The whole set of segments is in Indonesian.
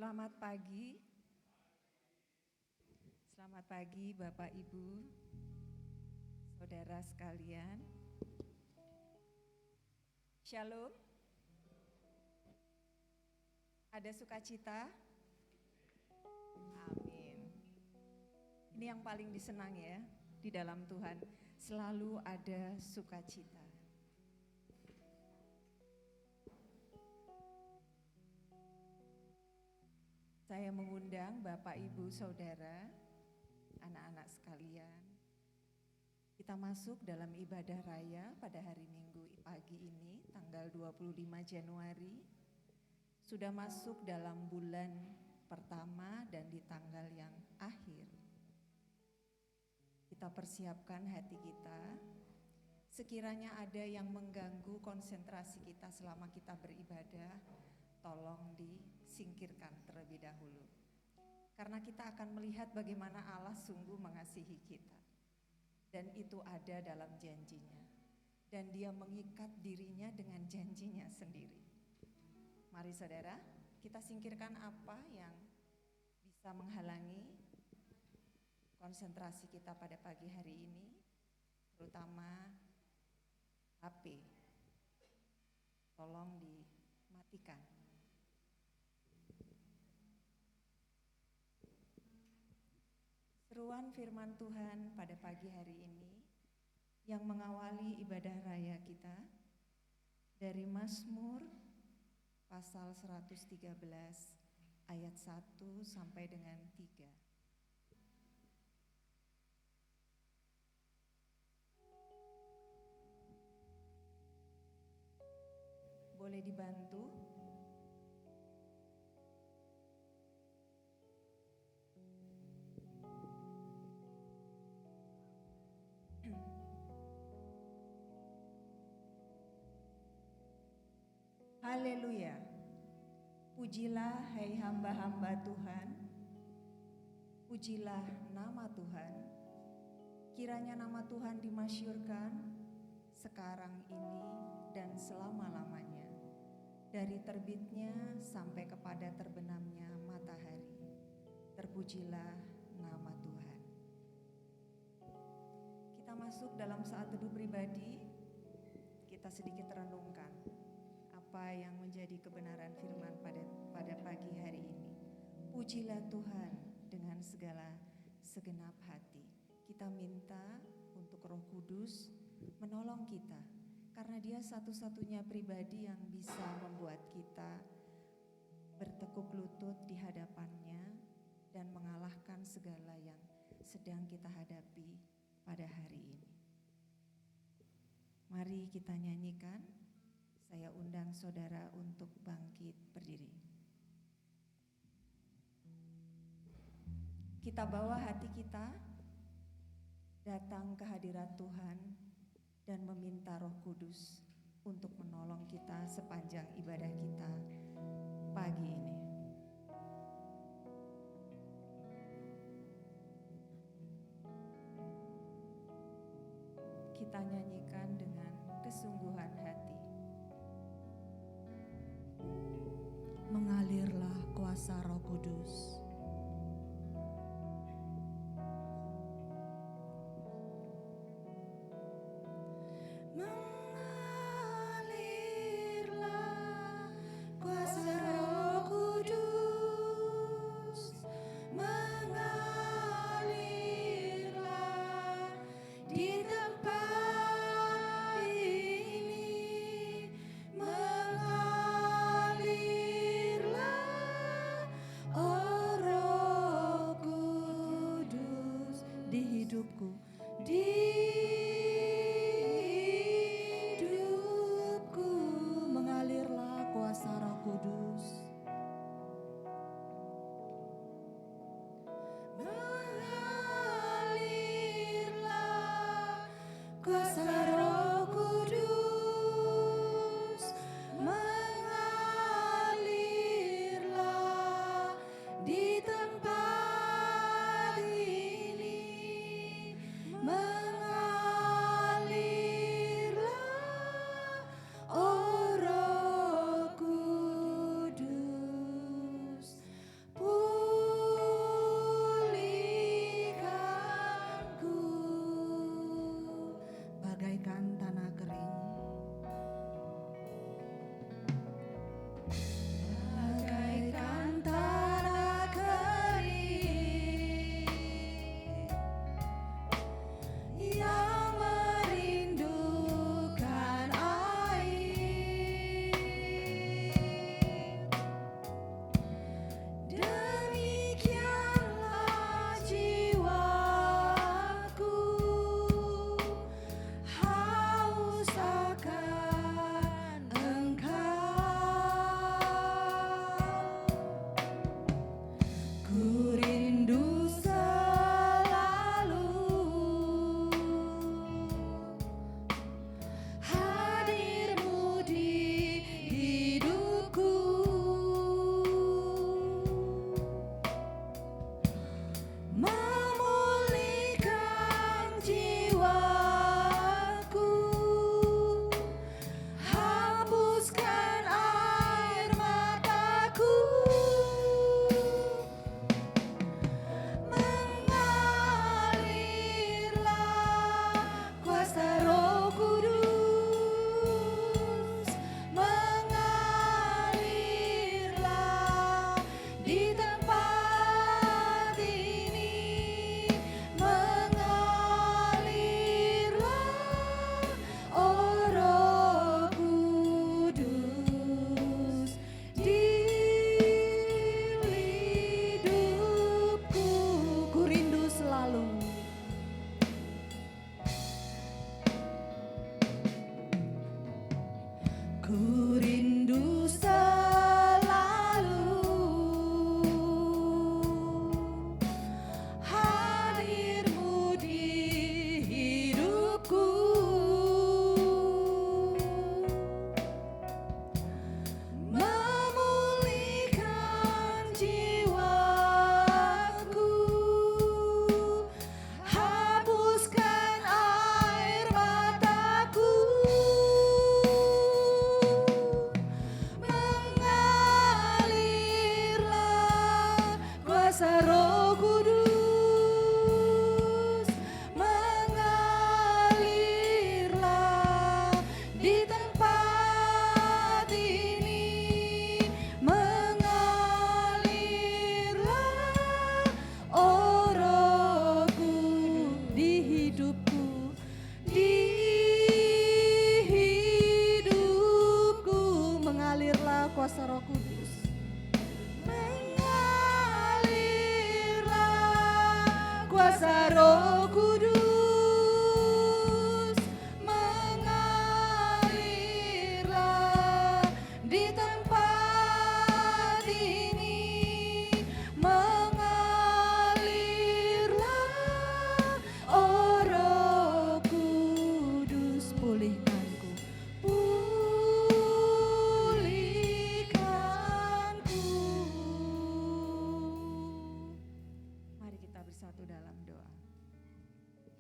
Selamat pagi. Selamat pagi Bapak Ibu, saudara sekalian. Shalom. Ada sukacita? Amin. Ini yang paling disenang ya, di dalam Tuhan selalu ada sukacita. Saya mengundang Bapak Ibu Saudara, anak-anak sekalian. Kita masuk dalam ibadah raya pada hari Minggu pagi ini, tanggal 25 Januari. Sudah masuk dalam bulan pertama dan di tanggal yang akhir. Kita persiapkan hati kita. Sekiranya ada yang mengganggu konsentrasi kita selama kita beribadah, tolong disingkirkan terlebih dahulu. Karena kita akan melihat bagaimana Allah sungguh mengasihi kita. Dan itu ada dalam janjinya. Dan Dia mengikat dirinya dengan janjinya sendiri. Mari saudara, kita singkirkan apa yang bisa menghalangi konsentrasi kita pada pagi hari ini, terutama HP. Tolong dimatikan. Seruan firman Tuhan pada pagi hari ini yang mengawali ibadah raya kita dari Mazmur pasal 113 ayat 1 sampai dengan 3. Boleh dibantu? Haleluya. Pujilah hai hamba-hamba Tuhan. Pujilah nama Tuhan. Kiranya nama Tuhan dimasyurkan sekarang ini dan selama-lamanya. Dari terbitnya sampai kepada terbenamnya matahari. Terpujilah nama Tuhan. Kita masuk dalam saat teduh pribadi. Kita sedikit renungkan apa yang menjadi kebenaran firman pada pagi hari ini. Pujilah Tuhan dengan segala segenap hati. Kita minta untuk Roh Kudus menolong kita, karena Dia satu-satunya pribadi yang bisa membuat kita bertekuk lutut di hadapan-Nya dan mengalahkan segala yang sedang kita hadapi pada hari ini. Mari kita nyanyikan. Saya undang saudara untuk bangkit berdiri. Kita bawa hati kita datang ke hadirat Tuhan dan meminta Roh Kudus untuk menolong kita sepanjang ibadah kita pagi ini. Kita nyanyikan dengan kesungguhan hati. Mengalirlah kuasa Roh Kudus. Mengalirlah kuasa Roh Kudus. Mengalirlah di tempat ini. Oh Roh Kudus di hidupku, di hidupku, mengalirlah kuasa Roh Kudus. Mengalirlah kuasa Roh Kudus. Mengalirlah di tempat ini. Mengalirlah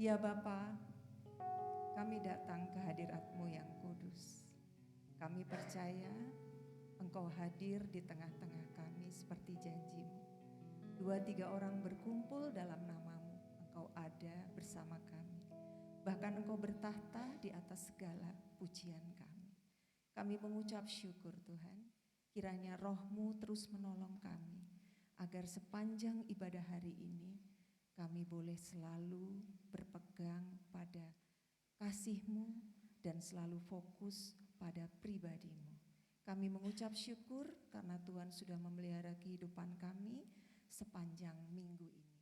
Ya Bapa, kami datang ke hadirat-Mu yang kudus. Kami percaya Engkau hadir di tengah-tengah kami seperti janji-Mu. 2-3 orang berkumpul dalam nama-Mu, Engkau ada bersama kami. Bahkan Engkau bertahta di atas segala pujian kami. Kami mengucap syukur Tuhan, kiranya Roh-Mu terus menolong kami, agar sepanjang ibadah hari ini, kami boleh selalu berpegang pada kasih-Mu dan selalu fokus pada pribadi-Mu. Kami mengucap syukur karena Tuhan sudah memelihara kehidupan kami sepanjang minggu ini.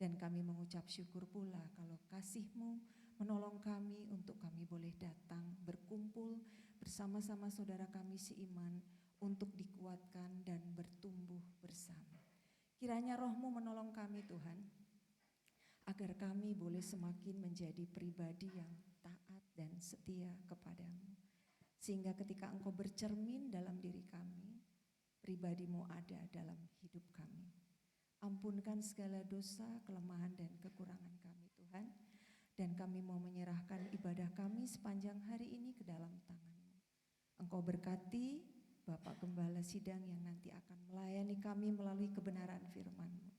Dan kami mengucap syukur pula kalau kasih-Mu menolong kami untuk kami boleh datang berkumpul bersama-sama saudara kami seiman untuk dikuatkan dan bertumbuh bersama. Kiranya Roh-Mu menolong kami Tuhan, agar kami boleh semakin menjadi pribadi yang taat dan setia kepadamu. Sehingga ketika Engkau bercermin dalam diri kami, pribadi-Mu ada dalam hidup kami. Ampunkan segala dosa, kelemahan dan kekurangan kami Tuhan. Dan kami mau menyerahkan ibadah kami sepanjang hari ini ke dalam tangan-Mu. Engkau berkati Bapak Gembala Sidang yang nanti akan melayani kami melalui kebenaran firman-Mu.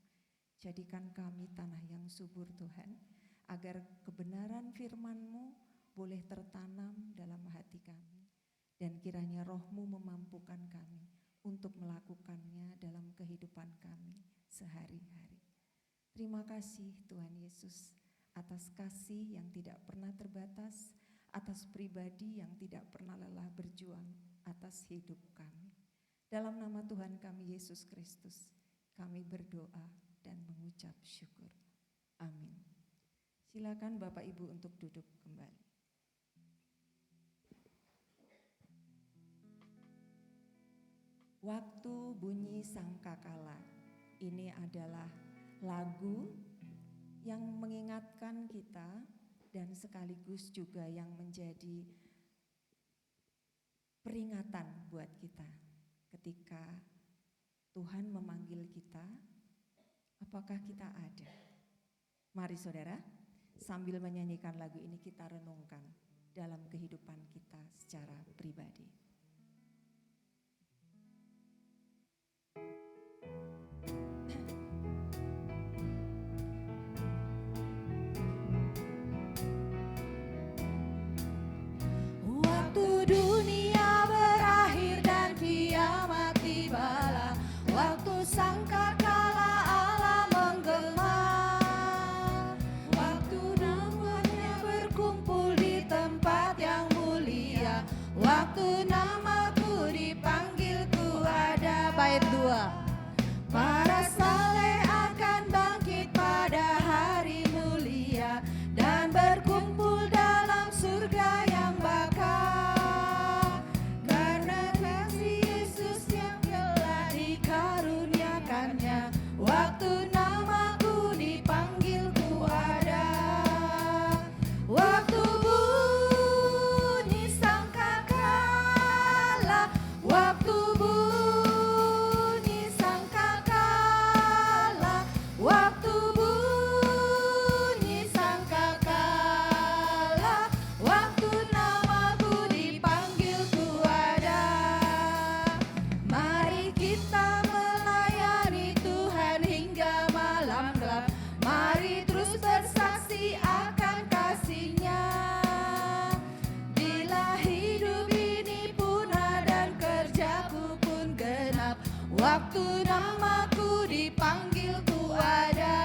Jadikan kami tanah yang subur Tuhan, agar kebenaran firman-Mu boleh tertanam dalam hati kami. Dan kiranya Roh-Mu memampukan kami untuk melakukannya dalam kehidupan kami sehari-hari. Terima kasih Tuhan Yesus atas kasih yang tidak pernah terbatas, atas pribadi yang tidak pernah lelah berjuang atas hidup kami. Dalam nama Tuhan kami Yesus Kristus, kami berdoa dan mengucap syukur. Amin. Silakan Bapak Ibu untuk duduk kembali. Waktu bunyi sangkakala, ini adalah lagu yang mengingatkan kita dan sekaligus juga yang menjadi peringatan buat kita ketika Tuhan memanggil kita, apakah kita ada? Mari saudara, sambil menyanyikan lagu ini kita renungkan dalam kehidupan kita secara pribadi. Waktu dunia berakhir dan kiamat tibalah, waktu sangkakala Allah menggema, waktu namanya berkumpul di tempat yang mulia, waktu namaku dipanggil ku ada. Bait 2. Para saleh akan bangkit pada hari mulia dan berkumpul dalam surga yang bakal, karena kasih Yesus yang telah dikaruniakannya. Waktu namaku dipanggil ku ada. Waktu bunyi sangkakala, waktu bunyi sangkakala, waktu bunyi sangkakala, waktu namaku dipanggil ku ada. Mari kita melayani Tuhan hingga malam gelap. Mari terus bersaksi akan kasih-Nya. Bila hidup ini punah dan kerjaku pun genap, waktu namaku dipanggil ku ada.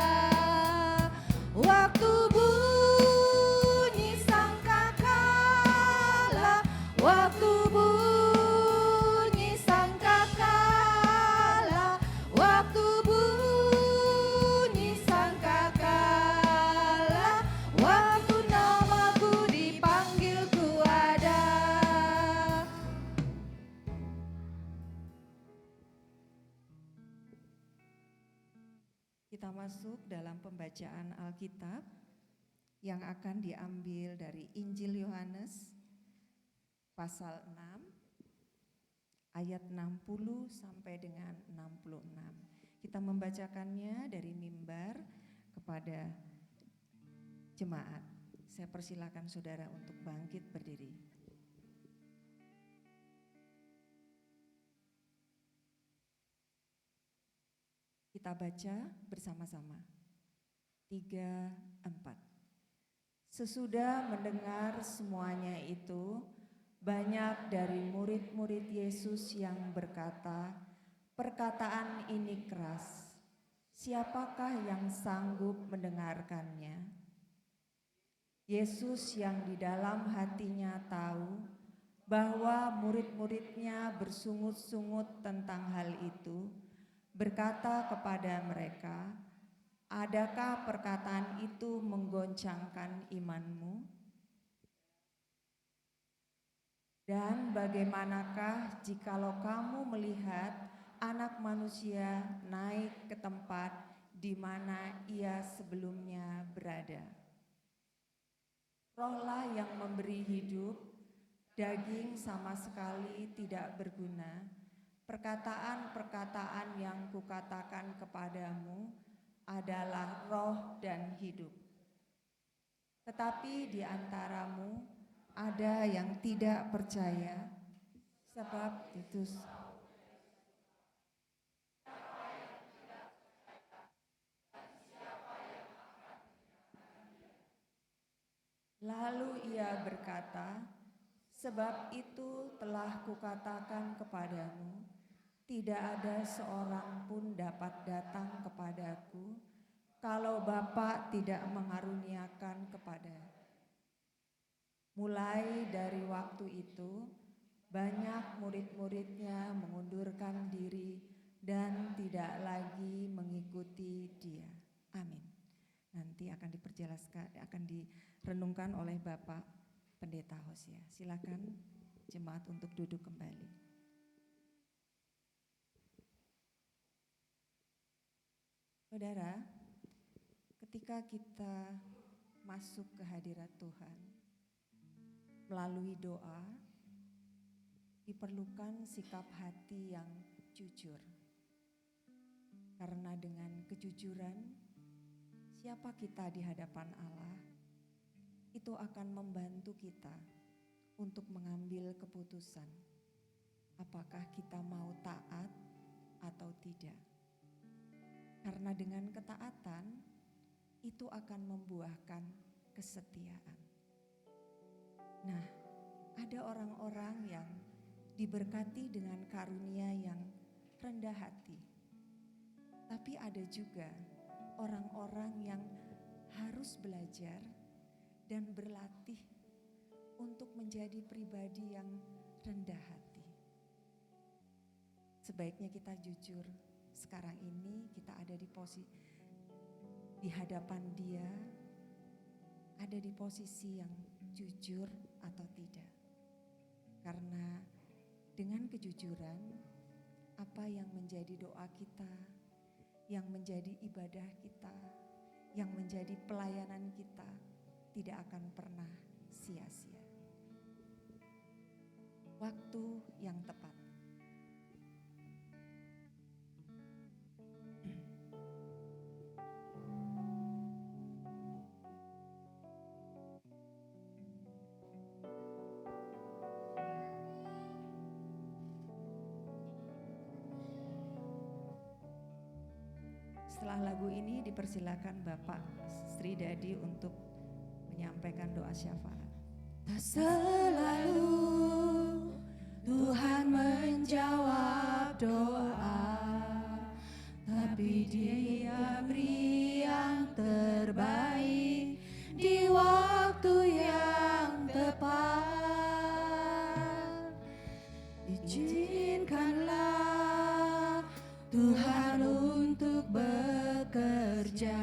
Waktu bunyi sangkakala, waktu bunyi sangkakala, waktu bunyi sangkakala, waktu namaku dipanggil ku ada. Kita masuk dalam pembacaan Alkitab yang akan diambil dari Injil Yohanes pasal 6 ayat 60 sampai dengan 66. Kita membacakannya dari mimbar kepada Jemaat, saya persilakan saudara untuk bangkit berdiri. Kita baca bersama-sama. 3, 4. Sesudah mendengar semuanya itu, banyak dari murid-murid Yesus yang berkata, "Perkataan ini keras. Siapakah yang sanggup mendengarkannya?" Yesus yang di dalam hatinya tahu bahwa murid-muridnya bersungut-sungut tentang hal itu, berkata kepada mereka, "Adakah perkataan itu menggoncangkan imanmu? Dan bagaimanakah jikalau kamu melihat Anak Manusia naik ke tempat di mana ia sebelumnya berada? Rohlah yang memberi hidup, daging sama sekali tidak berguna. Perkataan-perkataan yang kukatakan kepadamu adalah roh dan hidup. Tetapi di antaramu ada yang tidak percaya, sebab itu lalu ia berkata, "Sebab itu telah kukatakan kepadamu, tidak ada seorang pun dapat datang kepadaku kalau Bapa tidak mengaruniakan kepada." Mulai dari waktu itu, banyak murid-muridnya mengundurkan diri dan tidak lagi mengikuti dia. Amin. Nanti akan diperjelaskan, akan direnungkan oleh Bapak Pendeta Hosea. Silakan jemaat untuk duduk kembali. Saudara, ketika kita masuk ke hadirat Tuhan melalui doa, diperlukan sikap hati yang jujur. Karena dengan kejujuran, siapa kita di hadapan Allah, itu akan membantu kita untuk mengambil keputusan. Apakah kita mau taat atau tidak? Karena dengan ketaatan, itu akan membuahkan kesetiaan. Nah, ada orang-orang yang diberkati dengan karunia yang rendah hati. Tapi ada juga orang-orang yang harus belajar dan berlatih untuk menjadi pribadi yang rendah hati. Sebaiknya kita jujur, sekarang ini kita ada di hadapan Dia, ada di posisi yang jujur atau tidak. Karena dengan kejujuran, apa yang menjadi doa kita, yang menjadi ibadah kita, yang menjadi pelayanan kita tidak akan pernah sia-sia. Waktu yang tepat. Setelah lagu ini dipersilakan Bapak Sri Dadi untuk menyampaikan doa syafaat. Tak selalu Tuhan menjawab doa, tapi Dia beri yang terbaik di waktu yang tepat. Izinkanlah Tuhan untuk bekerja,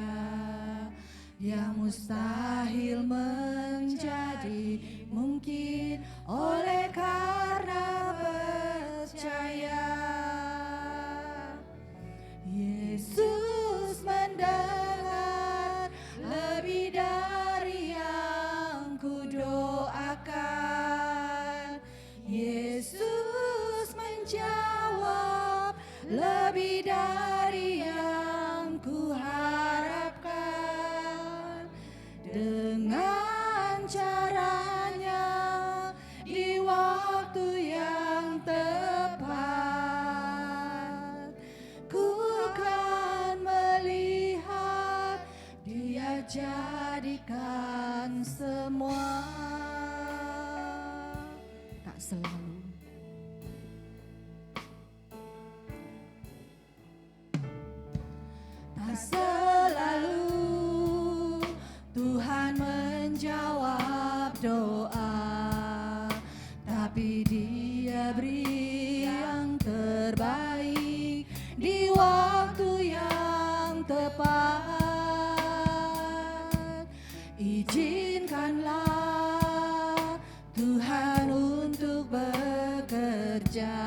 yang mustahil menjadi mungkin oleh karena percaya. Yesus mendengar lebih dari yang kudoakan. Yesus menjawab lebih dari yang kuharapkan. semua. Tak selalu. Tak selalu Tuhan menjawab doa, tapi Dia beri yang terbaik di waktu yang tepat. Izinkanlah Tuhan untuk bekerja,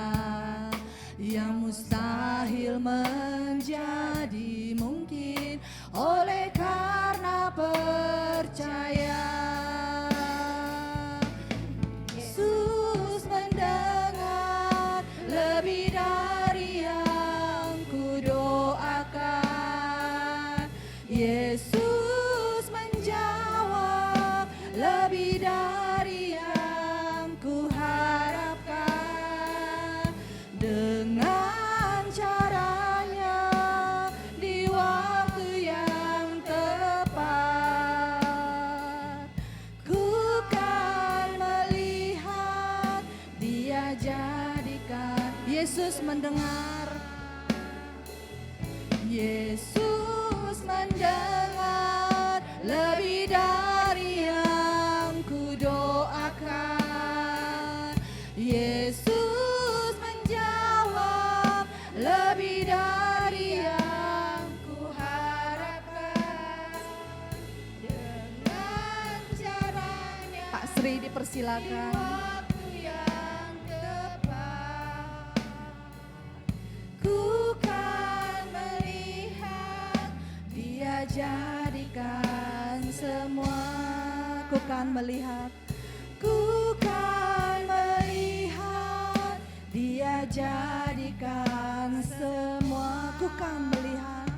yang mustahil menjadi mungkin oleh karena percaya. Yesus mendengar lebih dari yang kudoakan. Yesus menjawab lebih dari yang kuharapkan. Dengan caranya di waktu yang tepat, ku kan melihat Dia jadikan. Yesus mendengar, Yesus mendengar lebih dari yang kudoakan. Yesus menjawab lebih dari yang kuharapkan. Dengan caranya Pak Sri dipersilakan. Waktu yang tepat, ku kan melihat Dia jadikan semua. Ku kan melihat, ku kan melihat Dia jadikan semua. Ku kan melihat,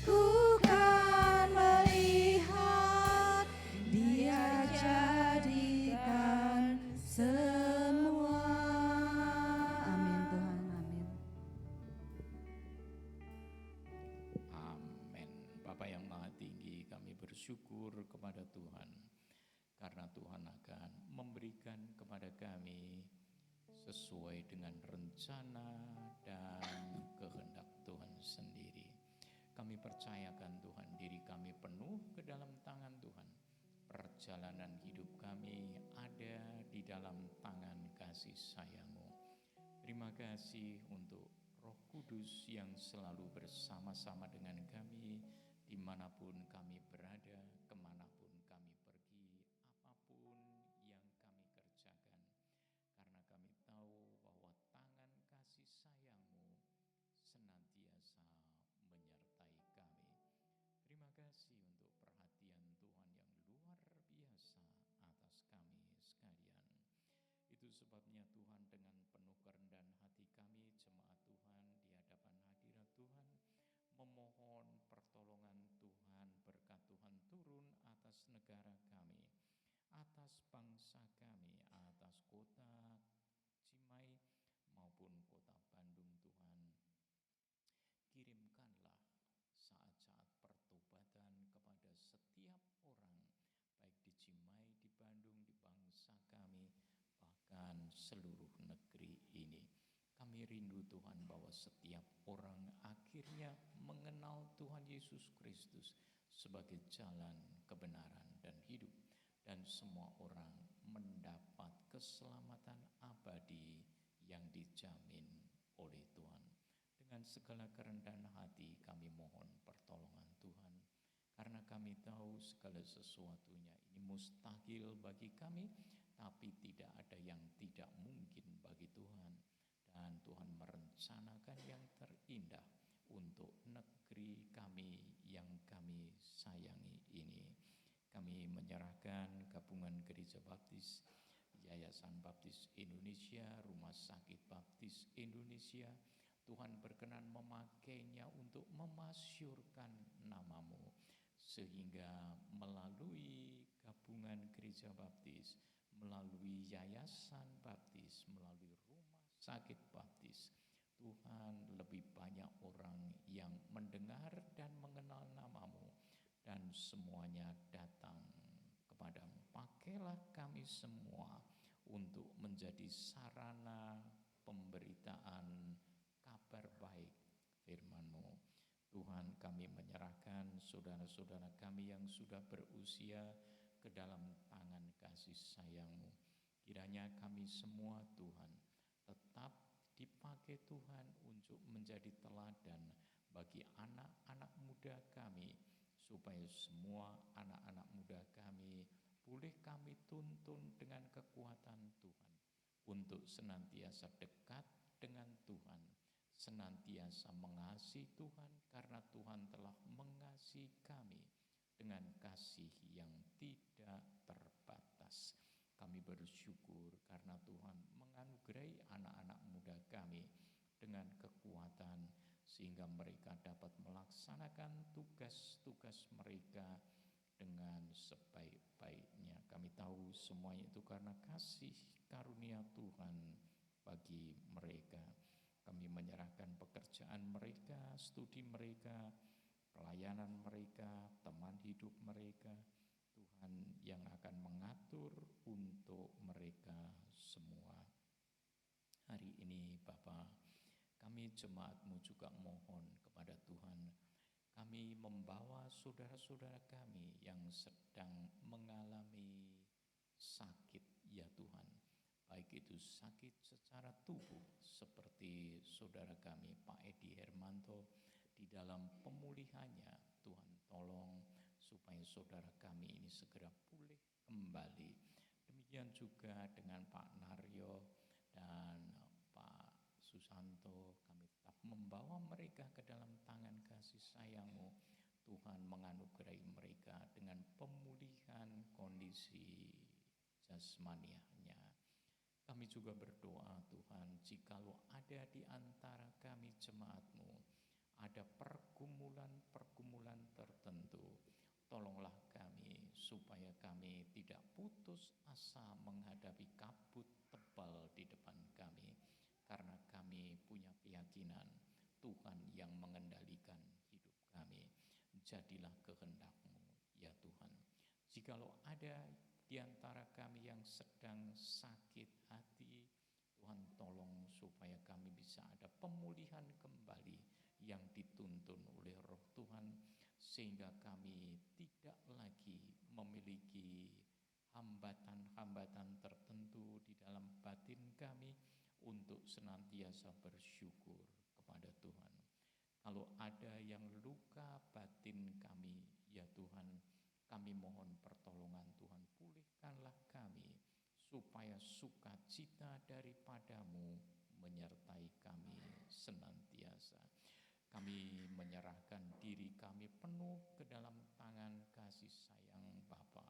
ku kan melihat Dia jadikan semua. Amin Tuhan, amin. Amin. Bapa yang Maha Tinggi, kami bersyukur kepada Tuhan karena Tuhan akan memberikan kepada kami sesuai dengan rencana dan kehendak Tuhan sendiri. Kami percayakan Tuhan, diri kami penuh ke dalam tangan Tuhan. Perjalanan hidup kami ada di dalam tangan kasih sayang-Mu. Terima kasih untuk Roh Kudus yang selalu bersama-sama dengan kami dimanapun kami berada, kemanapun kami pergi, apapun yang kami kerjakan. Karena kami tahu bahwa tangan kasih sayang-Mu senantiasa menyertai kami. Terima kasih untuk perhatian Tuhan yang luar biasa atas kami sekalian. Itu sebabnya Tuhan, dengan penuh kerendahan hati kami, jemaat Tuhan, di hadapan hadirat Tuhan, memohon pertolongan Tuhan, berkat Tuhan turun atas negara kami, atas bangsa kami, atas kota Cimahi maupun kota Bandung. Tuhan, kirimkanlah saat-saat pertobatan kepada setiap orang, baik di Cimahi, di Bandung, di bangsa kami, bahkan seluruh negeri ini. Kami rindu Tuhan bahwa setiap orang akhirnya mengenal Tuhan Yesus Kristus sebagai jalan, kebenaran, dan hidup. Dan semua orang mendapat keselamatan abadi yang dijamin oleh Tuhan. Dengan segala kerendahan hati kami mohon pertolongan Tuhan. Karena kami tahu segala sesuatunya ini mustahil bagi kami, tapi tidak ada yang tidak mungkin bagi Tuhan. Dan Tuhan merencanakan yang terindah untuk negeri kami yang kami sayangi ini. Kami menyerahkan gabungan Gereja Baptis, Yayasan Baptis Indonesia, Rumah Sakit Baptis Indonesia. Tuhan berkenan memakainya untuk memasyurkan nama-Mu, sehingga melalui gabungan Gereja Baptis, melalui Yayasan Baptis, melalui Rumah Sakit Baptis, Tuhan, lebih banyak orang yang mendengar dan mengenal nama-Mu, dan semuanya datang pakailah kami semua untuk menjadi sarana pemberitaan kabar baik firman-Mu. Tuhan, kami menyerahkan saudara-saudara kami yang sudah berusia ke dalam tangan kasih sayang-Mu. Kiranya kami semua Tuhan tetap dipakai Tuhan untuk menjadi teladan bagi anak-anak muda kami, supaya semua anak-anak muda kami boleh kami tuntun dengan kekuatan Tuhan untuk senantiasa dekat dengan Tuhan, senantiasa mengasihi Tuhan, karena Tuhan telah mengasihi kami dengan kasih yang tidak terbatas. Kami bersyukur karena Tuhan menganugerahi anak-anak muda kami dengan kekuatan, sehingga mereka dapat melaksanakan tugas-tugas mereka dengan sebaik-baiknya. Kami tahu semuanya itu karena kasih karunia Tuhan bagi mereka. Kami menyerahkan pekerjaan mereka, studi mereka, pelayanan mereka, teman hidup mereka, Tuhan yang akan mengatur untuk mereka semua. Hari ini Bapa, kami jemaat-Mu juga mohon kepada Tuhan, kami membawa saudara-saudara kami yang sedang mengalami sakit ya Tuhan, baik itu sakit secara tubuh seperti saudara kami Pak Edi Hermanto di dalam pemulihannya. Tuhan tolong supaya saudara kami ini segera pulih kembali. Demikian juga dengan Pak Naryo dan Pak Susanto, kami tetap membawa mereka ke dalam tangan kasih sayang-Mu. Tuhan menganugerahi mereka dengan pemulihan kondisi jasmaniahnya. Kami juga berdoa Tuhan, jikalau ada di antara kami jemaat-Mu ada pergumulan-pergumulan tertentu, tolonglah kami supaya kami tidak putus asa menghadapi kabut tebal di depan kami, karena kami punya keyakinan Tuhan yang mengendalikan hidup kami. Jadilah kehendak-Mu ya Tuhan. Jikalau ada di antara kami yang sedang sakit hati, Tuhan tolong supaya kami bisa ada pemulihan kembali yang dituntun oleh Roh Tuhan, sehingga kami tidak lagi memiliki hambatan-hambatan tertentu di dalam batin kami untuk senantiasa bersyukur kepada Tuhan. Kalau ada yang luka batin kami ya Tuhan, kami mohon pertolongan Tuhan, pulihkanlah kami supaya sukacita daripada-Mu menyertai kami senantiasa. Kami menyerahkan diri kami penuh ke dalam tangan kasih sayang Bapa.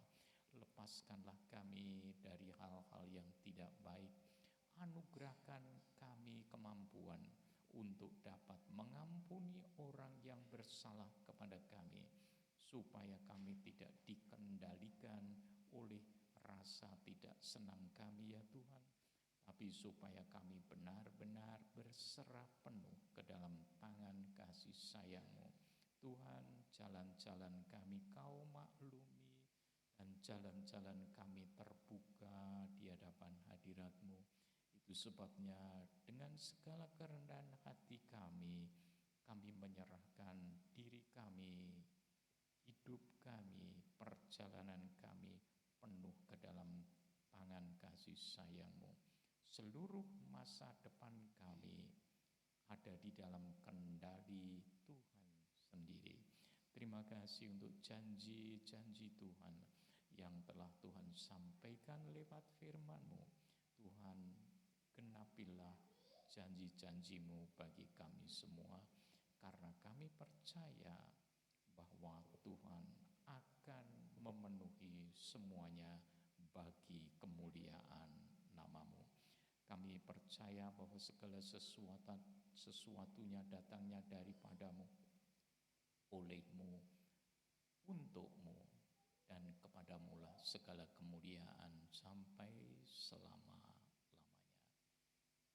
Lepaskanlah kami dari hal-hal yang tidak baik. Anugerahkan kami kemampuan untuk dapat mengampuni orang yang bersalah kepada kami, supaya kami tidak dikendalikan oleh rasa tidak senang kami ya Tuhan, tapi supaya kami benar-benar berserah penuh ke dalam tangan kasih sayang-Mu. Tuhan, jalan-jalan kami Kau maklumi, dan jalan-jalan kami terbuka di hadapan hadirat-Mu. Itu sebabnya dengan segala kerendahan hati kami menyerahkan diri kami, hidup kami, perjalanan kami penuh ke dalam tangan kasih sayang-Mu. Seluruh masa depan kami ada di dalam kendali Tuhan sendiri. Terima kasih untuk janji-janji Tuhan yang telah Tuhan sampaikan lewat firman-Mu. Tuhan, genapilah janji-janji-Mu bagi kami semua, karena kami percaya bahwa Tuhan akan memenuhi semuanya bagi kemuliaan nama-Mu. Kami percaya bahwa segala sesuatunya datangnya daripada-Mu, oleh-Mu, untuk-Mu, dan kepadamu lah segala kemuliaan sampai selama-lamanya.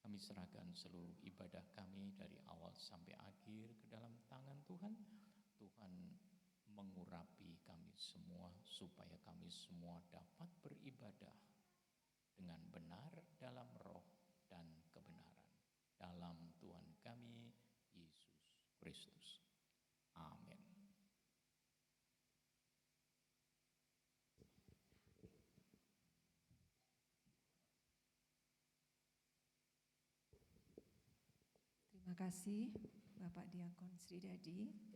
Kami serahkan seluruh ibadah kami dari awal sampai akhir ke dalam tangan Tuhan. Tuhan mengurapi kami semua, supaya kami semua dapat beribadah dengan benar dalam roh dan kebenaran. Dalam Tuhan kami, Yesus Kristus. Amin. Terima kasih Bapak Diakon Sri Dadi.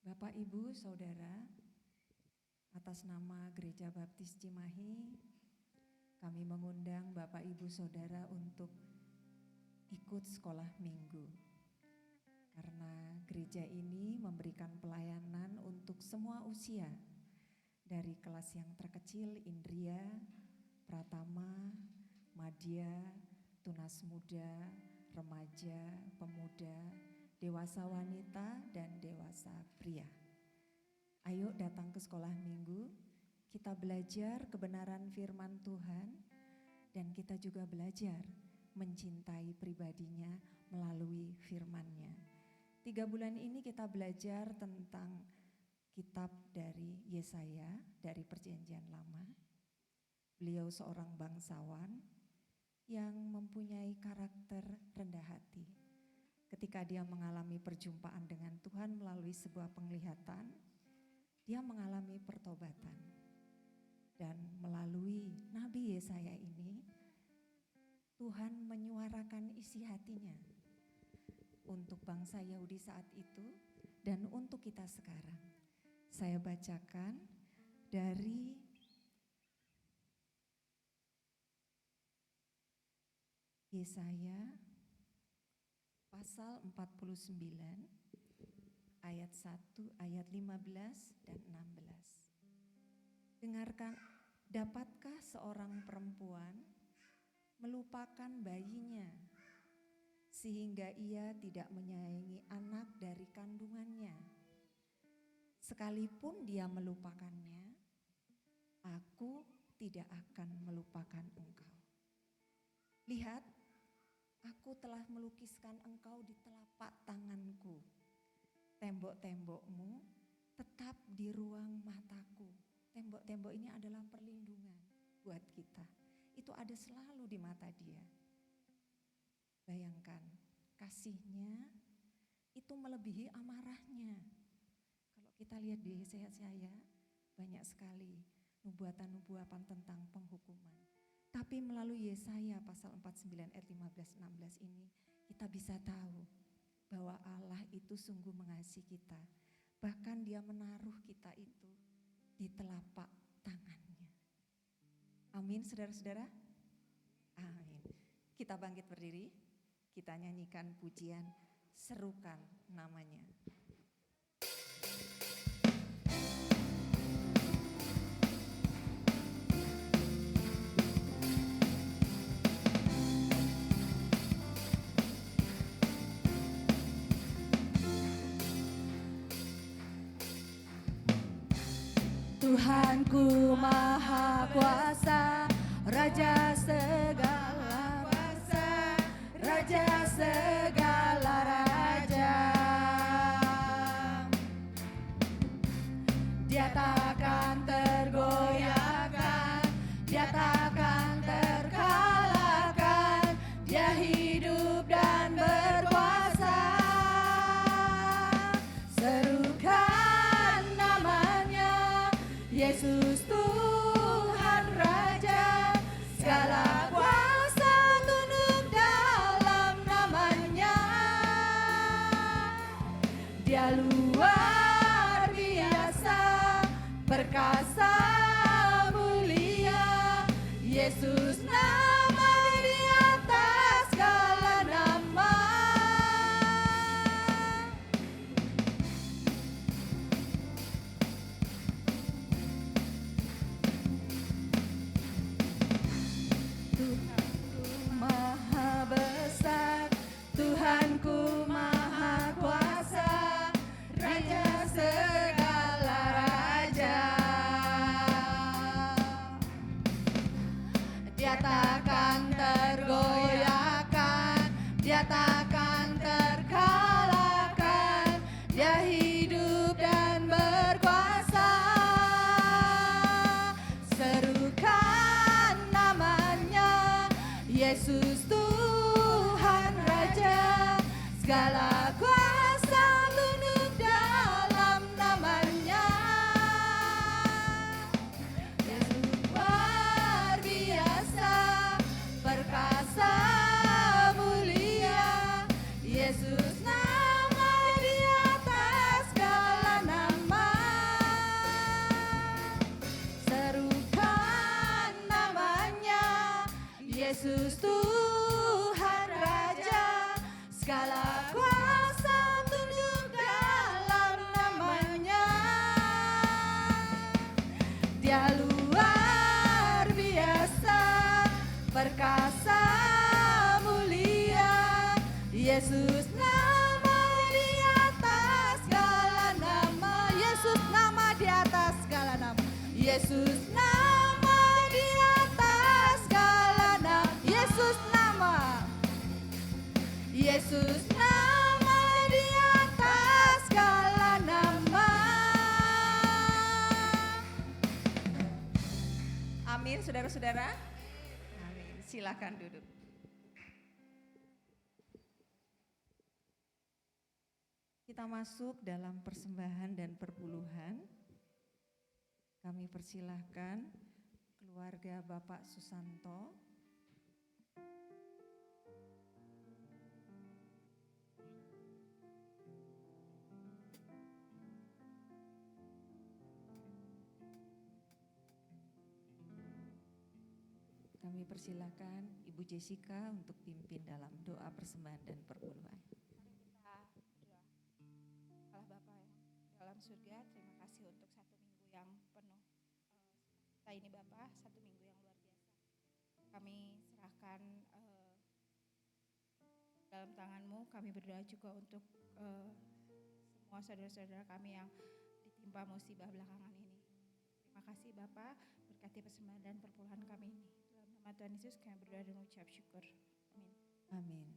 Bapak, Ibu, Saudara, atas nama Gereja Baptis Cimahi, kami mengundang Bapak, Ibu, Saudara untuk ikut sekolah minggu. Karena gereja ini memberikan pelayanan untuk semua usia, dari kelas yang terkecil, Indria, Pratama, Madya, Tunas Muda, Remaja, Pemuda, Dewasa Wanita, dan Dewasa Pria. Ayo datang ke sekolah minggu, kita belajar kebenaran firman Tuhan, dan kita juga belajar mencintai pribadinya melalui firman-Nya. 3 bulan ini kita belajar tentang kitab dari Yesaya, dari Perjanjian Lama. Beliau seorang bangsawan yang mempunyai karakter rendah hati. Ketika dia mengalami perjumpaan dengan Tuhan melalui sebuah penglihatan, dia mengalami pertobatan. Dan melalui Nabi Yesaya ini, Tuhan menyuarakan isi hatinya untuk bangsa Yahudi saat itu dan untuk kita sekarang. Saya bacakan dari Yesaya pasal 49 ayat 1, ayat 15 dan 16. Dengarkan, dapatkah seorang perempuan melupakan bayinya sehingga ia tidak menyayangi anak dari kandungannya? Sekalipun dia melupakannya, aku tidak akan melupakan engkau. Lihat, aku telah melukiskan engkau di telapak tanganku. Tembok-tembokmu tetap di ruang mataku. Tembok-tembok ini adalah perlindungan buat kita. Itu ada selalu di mata dia. Bayangkan, kasihnya itu melebihi amarahnya. Kalau kita lihat di Yesaya, banyak sekali nubuatan-nubuatan tentang penghukuman. Tapi melalui Yesaya pasal 49 ayat 15-16 ini, kita bisa tahu bahwa Allah itu sungguh mengasihi kita. Bahkan dia menaruh kita itu di telapak tangannya. Amin, saudara-saudara. Amin. Kita bangkit berdiri, kita nyanyikan pujian, serukan namanya. Tuhanku Maha Kuasa, Raja segala kuasa, Raja segala raja. Dia takkan tergoyahkan, dia takkan terkalahkan, dia hidup dan berkuasa. Serukan namanya, Yesus Tuhan Raja, segala kuasa tunduk dalam namanya. segala kuasa tunduk dalam namanya. Yesus luar biasa, perkasa, mulia. Yesus nama di atas segala nama. Serukan namanya, Yesus Tuhan Raja. Segala kuasa tunduk dalam namanya. Dia luar biasa, perkasa, mulia. Yesus nama di atas segala nama. Yesus nama di atas segala nama. Yesus nama di atas segala nama. Yesus nama. Yesus nama di atas segala nama. Amin, saudara-saudara. Amin. Silakan duduk. Kita masuk dalam persembahan dan perpuluhan. Kami persilahkan keluarga Bapak Susanto. Kami persilahkan Ibu Jessica untuk pimpin dalam doa persembahan dan perpuluhan. Kita berdoa. Allah Bapa yang dalam surga, terima kasih untuk satu minggu yang penuh kita ini Bapa, satu minggu yang luar biasa. Kami serahkan dalam tangan-Mu. Kami berdoa juga untuk semua saudara-saudara kami yang ditimpa musibah belakangan ini. Terima kasih Bapa, berkati persembahan dan perpuluhan kami ini. Dalam nama Tuhan Yesus kami berdoa dan mengucap syukur. Amin. Amin.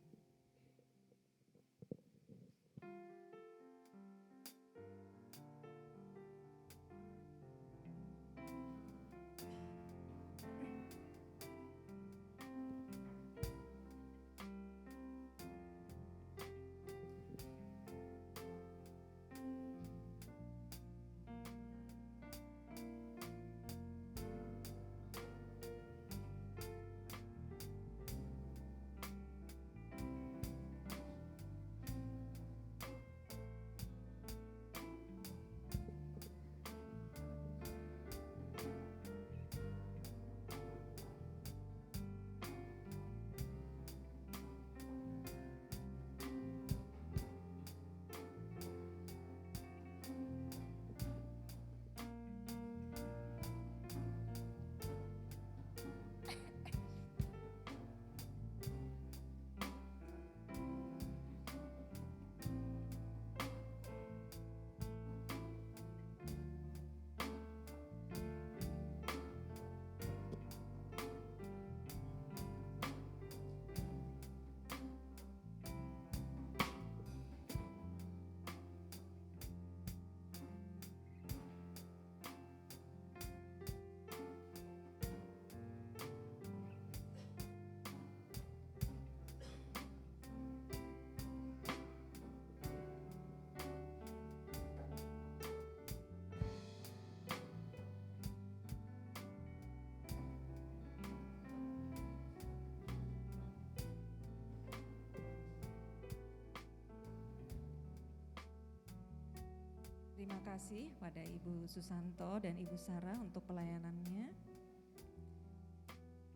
Terima kasih pada Ibu Susanto dan Ibu Sarah untuk pelayanannya.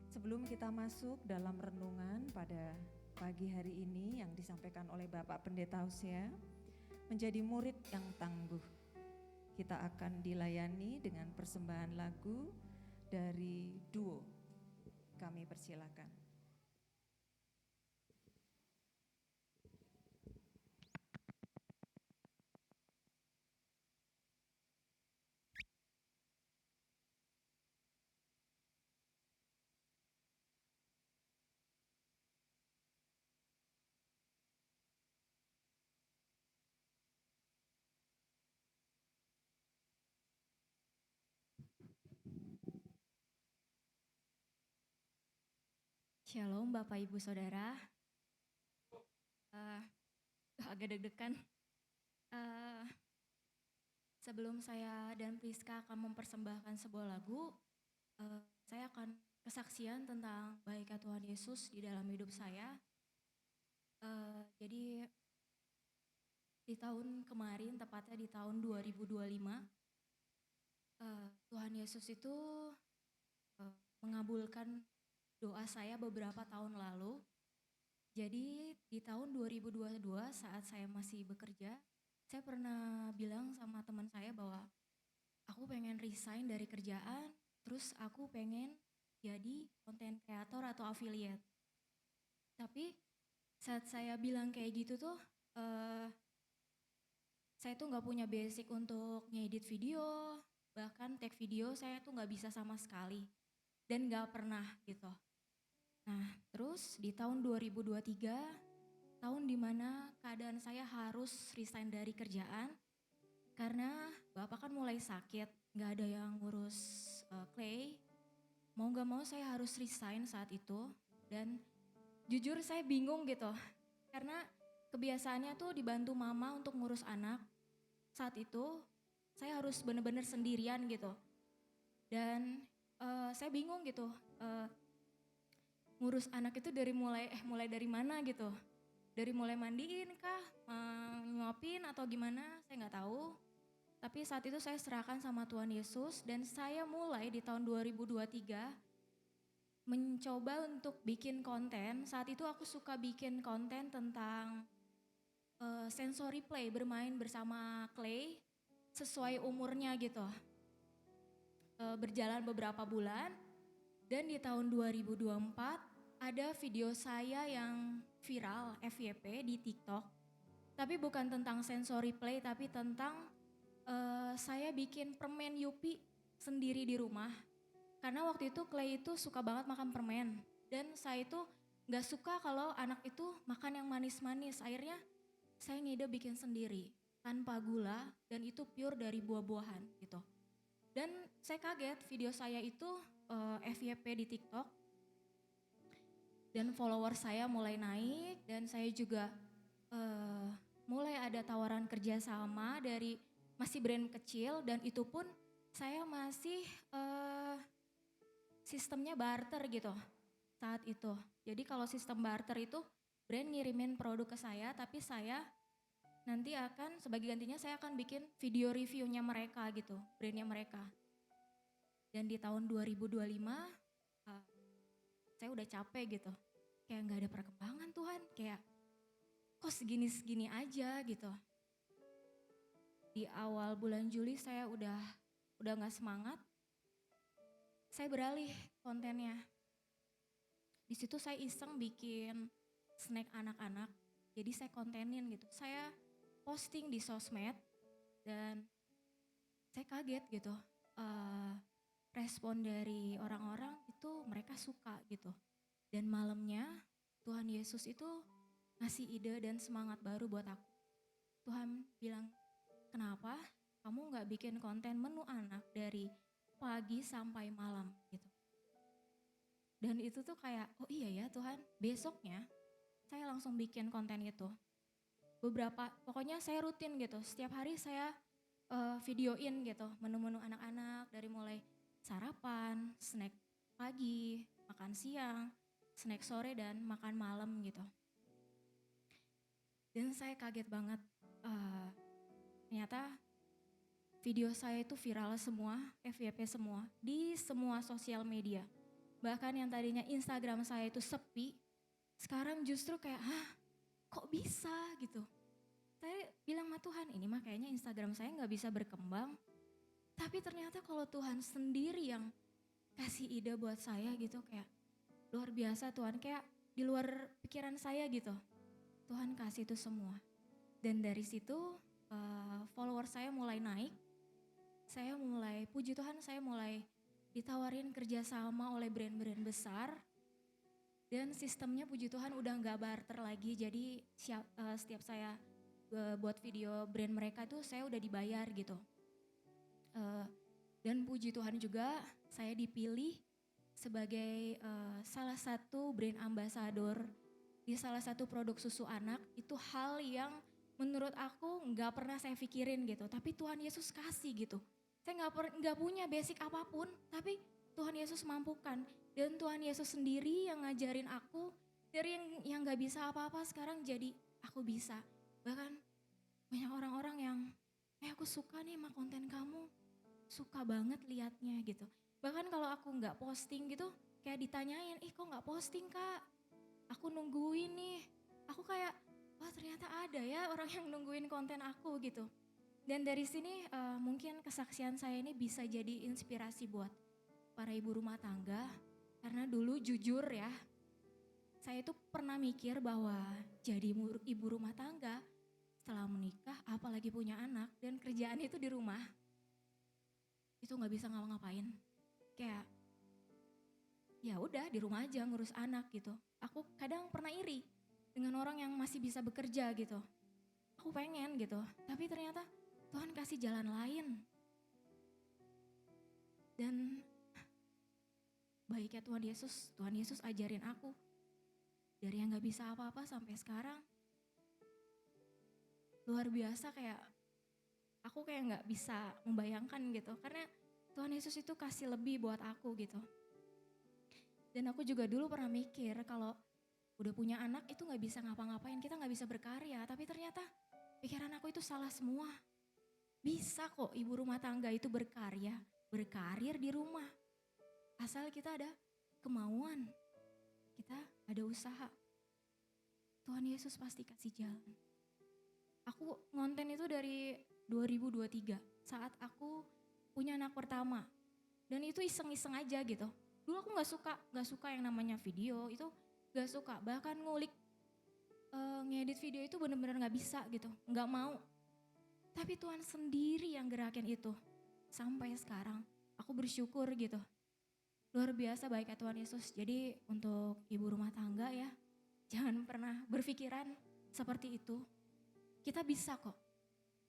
Sebelum kita masuk dalam renungan pada pagi hari ini yang disampaikan oleh Bapak Pendeta Hosea, menjadi murid yang tangguh. Kita akan dilayani dengan persembahan lagu dari duo. Kami persilakan. Shalom Bapak Ibu Saudara. agak deg-degan. Eh, Sebelum saya dan Priska akan mempersembahkan sebuah lagu, saya akan kesaksian tentang baiknya Tuhan Yesus di dalam hidup saya. Jadi di tahun kemarin, tepatnya di tahun 2025, Tuhan Yesus itu mengabulkan doa saya beberapa tahun lalu. Jadi di tahun 2022 saat saya masih bekerja, saya pernah bilang sama teman saya bahwa aku pengen resign dari kerjaan, terus aku pengen jadi content creator atau affiliate. Tapi saat saya bilang kayak gitu tuh, saya tuh nggak punya basic untuk ngedit video, bahkan take video saya tuh nggak bisa sama sekali dan nggak pernah gitu. Nah terus di tahun 2023, tahun dimana keadaan saya harus resign dari kerjaan karena bapak kan mulai sakit, nggak ada yang ngurus Clay. Mau nggak mau saya harus resign saat itu dan jujur saya bingung gitu karena kebiasaannya tuh dibantu mama untuk ngurus anak. Saat itu saya harus bener-bener sendirian gitu dan saya bingung gitu ngurus anak itu dari mulai dari mana gitu. Dari mulai mandiin kah, nyuapin atau gimana, saya nggak tahu. Tapi saat itu saya serahkan sama Tuhan Yesus dan saya mulai di tahun 2023 mencoba untuk bikin konten. Saat itu aku suka bikin konten tentang sensory play, bermain bersama Clay sesuai umurnya gitu. Berjalan beberapa bulan dan di tahun 2024 ada video saya yang viral FYP di TikTok. Tapi bukan tentang sensory play, tapi tentang saya bikin permen Yupi sendiri di rumah. Karena waktu itu Clay itu suka banget makan permen. Dan saya itu gak suka kalau anak itu makan yang manis-manis. Akhirnya saya ngide bikin sendiri tanpa gula dan itu pure dari buah-buahan gitu. Dan saya kaget video saya itu FYP di TikTok. Dan follower saya mulai naik dan saya juga mulai ada tawaran kerjasama dari masih brand kecil dan itu pun saya masih sistemnya barter gitu saat itu. Jadi kalau sistem barter itu brand ngirimin produk ke saya tapi saya nanti akan sebagai gantinya saya akan bikin video reviewnya mereka gitu, brandnya mereka. Dan di tahun 2025 saya udah capek gitu. Kayak gak ada perkembangan Tuhan, kayak kok segini-segini aja gitu. Di awal bulan Juli saya udah gak semangat. Saya beralih kontennya. Di situ saya iseng bikin snack anak-anak. Jadi saya kontenin gitu. Saya posting di sosmed dan saya kaget gitu. Respon dari orang-orang itu mereka suka gitu. Dan malamnya Tuhan Yesus itu ngasih ide dan semangat baru buat aku. Tuhan bilang, kenapa kamu gak bikin konten menu anak dari pagi sampai malam gitu. Dan itu tuh kayak, oh iya ya Tuhan, besoknya saya langsung bikin konten itu. Pokoknya saya rutin gitu, setiap hari saya videoin gitu menu-menu anak-anak dari mulai sarapan, snack pagi, makan siang, snack sore dan makan malam gitu. Dan saya kaget banget, ternyata video saya itu viral semua, FYP semua, di semua sosial media. Bahkan yang tadinya Instagram saya itu sepi, sekarang justru kayak, kok bisa gitu. Saya bilang sama Tuhan, ini mah kayaknya Instagram saya gak bisa berkembang. Tapi ternyata kalau Tuhan sendiri yang kasih ide buat saya gitu, kayak luar biasa Tuhan, kayak di luar pikiran saya gitu. Tuhan kasih itu semua. Dan dari situ follower saya mulai naik. Saya mulai, puji Tuhan saya mulai ditawarin kerjasama oleh brand-brand besar. Dan sistemnya puji Tuhan udah gak barter lagi. Jadi setiap saya buat video brand mereka tuh saya udah dibayar gitu. Dan puji Tuhan juga saya dipilih sebagai salah satu brand ambassador di salah satu produk susu anak. Itu hal yang menurut aku nggak pernah saya pikirin gitu, tapi Tuhan Yesus kasih gitu. Saya nggak punya basic apapun, tapi Tuhan Yesus mampukan. Dan Tuhan Yesus sendiri yang ngajarin aku dari yang nggak bisa apa-apa sekarang jadi aku bisa. Bahkan banyak orang-orang yang, aku suka nih sama konten kamu, suka banget liatnya gitu. Bahkan kalau aku nggak posting gitu, kayak ditanyain, kok nggak posting kak? Aku nungguin nih. Aku kayak, wah ternyata ada ya orang yang nungguin konten aku gitu. Dan dari sini mungkin kesaksian saya ini bisa jadi inspirasi buat para ibu rumah tangga. Karena dulu jujur ya, saya itu pernah mikir bahwa jadi ibu rumah tangga setelah menikah apalagi punya anak dan kerjaan itu di rumah, itu gak bisa ngapa-ngapain. Kayak ya udah di rumah aja ngurus anak gitu. Aku kadang pernah iri dengan orang yang masih bisa bekerja gitu. Aku pengen gitu, tapi ternyata Tuhan kasih jalan lain. Dan baiknya Tuhan Yesus ajarin aku. Dari yang gak bisa apa-apa sampai sekarang. Luar biasa, kayak aku kayak gak bisa membayangkan gitu. Karena Tuhan Yesus itu kasih lebih buat aku gitu. Dan aku juga dulu pernah mikir kalau udah punya anak itu gak bisa ngapa-ngapain, kita gak bisa berkarya. Tapi ternyata pikiran aku itu salah semua. Bisa kok ibu rumah tangga itu berkarya, berkarir di rumah. Asal kita ada kemauan, kita ada usaha. Tuhan Yesus pasti kasih jalan. Aku ngonten itu dari 2023 saat aku punya anak pertama. Dan itu iseng-iseng aja gitu. Dulu aku gak suka yang namanya video, itu gak suka. Bahkan ngulik ngedit video itu bener-bener gak bisa gitu, gak mau. Tapi Tuhan sendiri yang gerakin itu. Sampai sekarang aku bersyukur gitu. Luar biasa baiknya Tuhan Yesus. Jadi untuk ibu rumah tangga ya, jangan pernah berpikiran seperti itu. Kita bisa kok.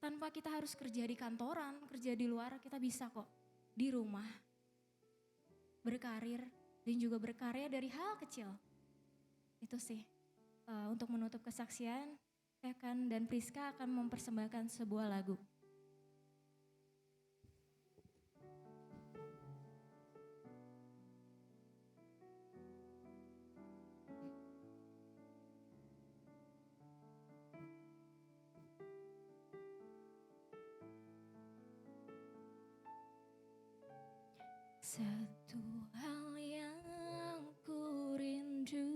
Tanpa kita harus kerja di kantoran, kerja di luar, kita bisa kok. Di rumah. Berkarir dan juga berkarya dari hal kecil. Itu sih. Untuk menutup kesaksian, Ekan dan Priska akan mempersembahkan sebuah lagu. Satu hal yang ku rindu,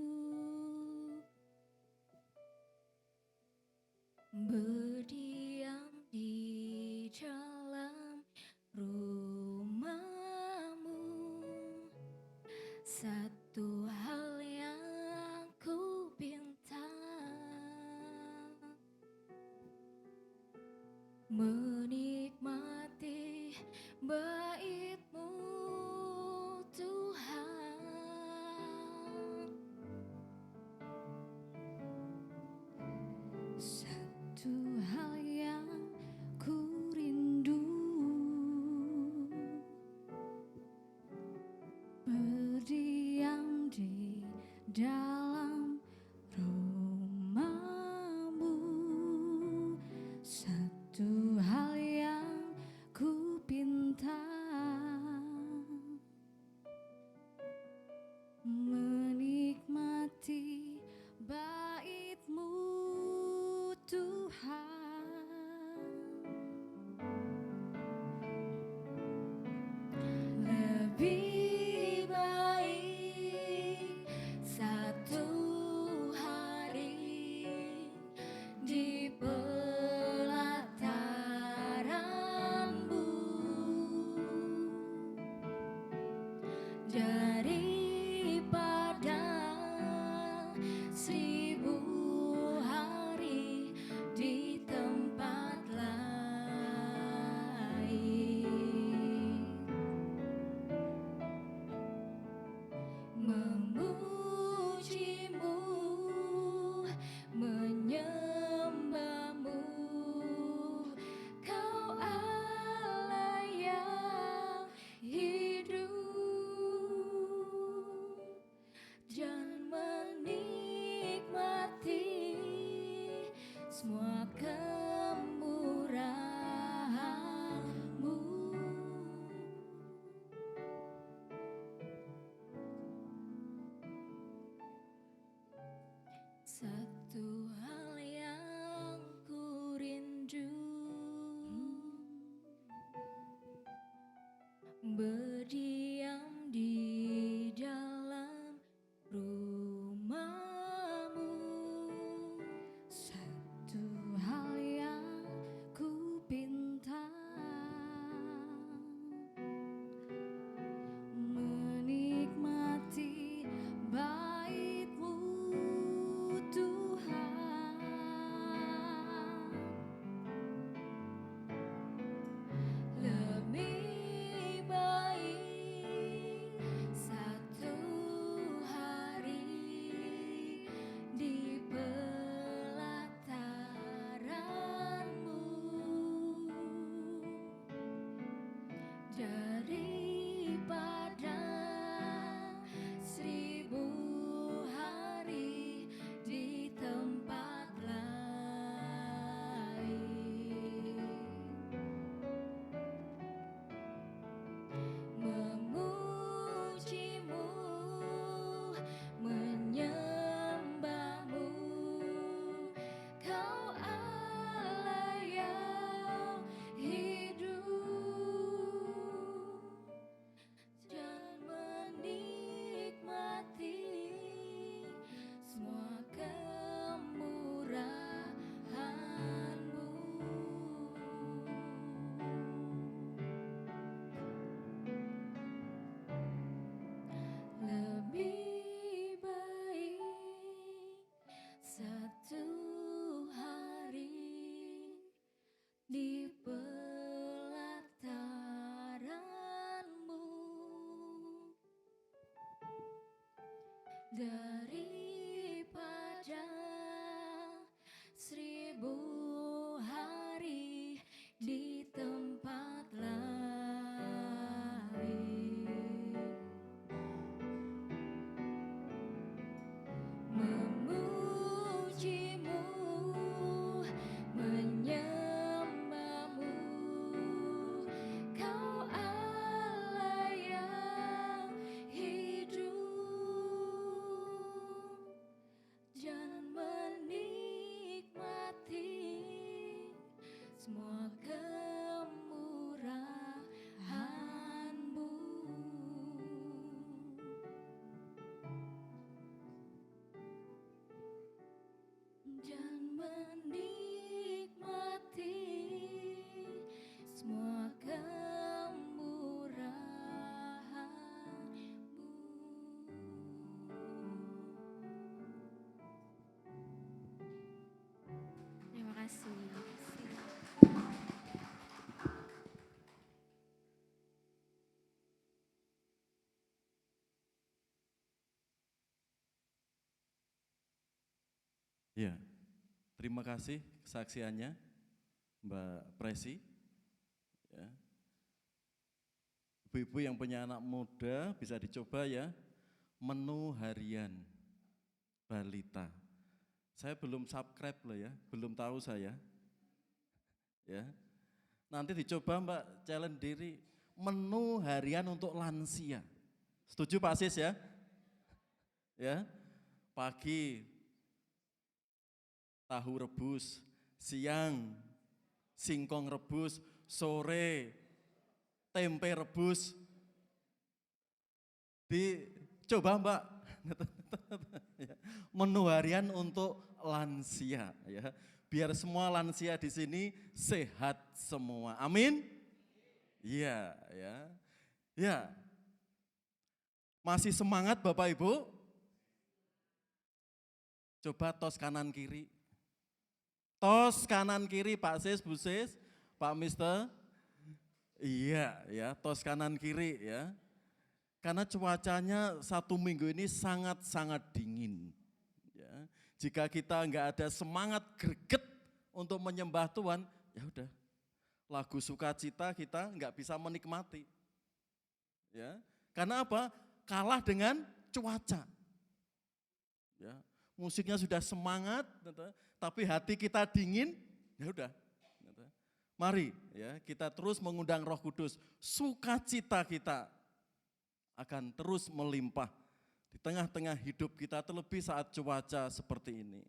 berdiam di dalam rumahmu. Satu hal yang ku pinta, menikmati bait-Mu Tuhan. Satu hal yang ku rindu, berdiam di dalam rumah-Mu. Satu hal yang ku pinta, menikmati bait-Mu Tuhan. Lebih baik satu hari di pelataran-Mu daripada 1000 hari di tempat lain. Memuji-Mu, menyembah-Mu, Kau Allah yang hidup, dan menikmati semua semua kemurahan-Mu. Dan menikmati semua kemurahan-Mu. Terima kasih. Ya, terima kasih kesaksiannya Mbak Presi. Ya. Ibu-ibu yang punya anak muda bisa dicoba ya, menu harian balita. Saya belum subscribe loh ya, belum tahu saya. Ya, nanti dicoba Mbak, challenge diri, menu harian untuk lansia. Setuju Pak Sis ya? Ya, pagi tahu rebus, siang singkong rebus, sore tempe rebus. Dicoba Mbak, menu harian untuk lansia ya. Biar semua lansia di sini sehat semua. Amin. Iya ya. Ya. Masih semangat Bapak Ibu? Coba tos kanan kiri. Tos kanan kiri Pak Sis, Bu Sis, Pak Mister. Iya ya, tos kanan kiri ya. Karena cuacanya 1 minggu ini sangat-sangat dingin. Ya. Jika kita enggak ada semangat greget untuk menyembah Tuhan, ya udah. Lagu sukacita kita enggak bisa menikmati. Ya. Karena apa? Kalah dengan cuaca. Ya. Musiknya sudah semangat, tapi hati kita dingin, ya udah. Mari ya kita terus mengundang Roh Kudus, sukacita kita akan terus melimpah di tengah-tengah hidup kita, terlebih saat cuaca seperti ini.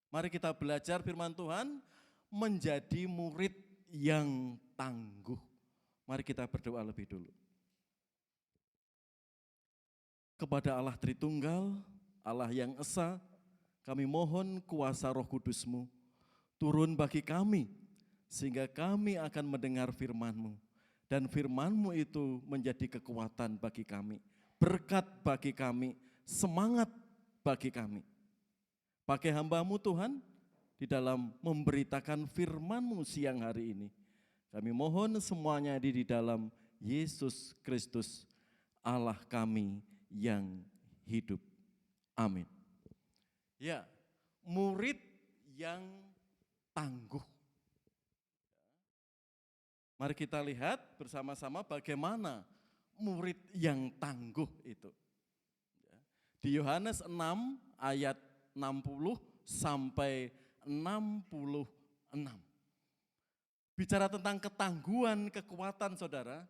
Mari kita belajar firman Tuhan, menjadi murid yang tangguh. Mari kita berdoa lebih dulu. Kepada Allah Tritunggal, Allah yang esa, kami mohon kuasa Roh Kudus-Mu turun bagi kami, sehingga kami akan mendengar firman-Mu. Dan firman-Mu itu menjadi kekuatan bagi kami, berkat bagi kami, semangat bagi kami. Pakai hamba-Mu Tuhan, di dalam memberitakan firman-Mu siang hari ini. Kami mohon semuanya di dalam Yesus Kristus, Allah kami yang hidup. Amin. Ya, murid yang tangguh. Mari kita lihat bersama-sama bagaimana murid yang tangguh itu. Di Yohanes 6 ayat 60 sampai 66. Bicara tentang ketangguhan, kekuatan saudara,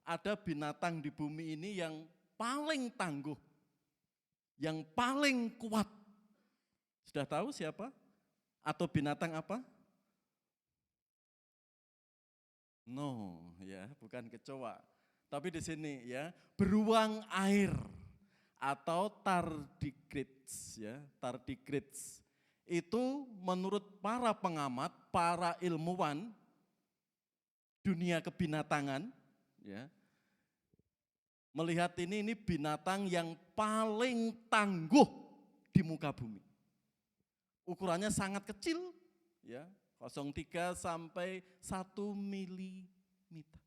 ada binatang di bumi ini yang paling tangguh, yang paling kuat. Sudah tahu siapa? Atau binatang apa? No, ya, bukan kecoa. Tapi di sini ya, beruang air atau tardigrades ya, tardigrades. Itu menurut para pengamat, para ilmuwan dunia kebinatangan ya, melihat ini binatang yang paling tangguh di muka bumi. Ukurannya sangat kecil, ya, 0,3 sampai 1 milimeter.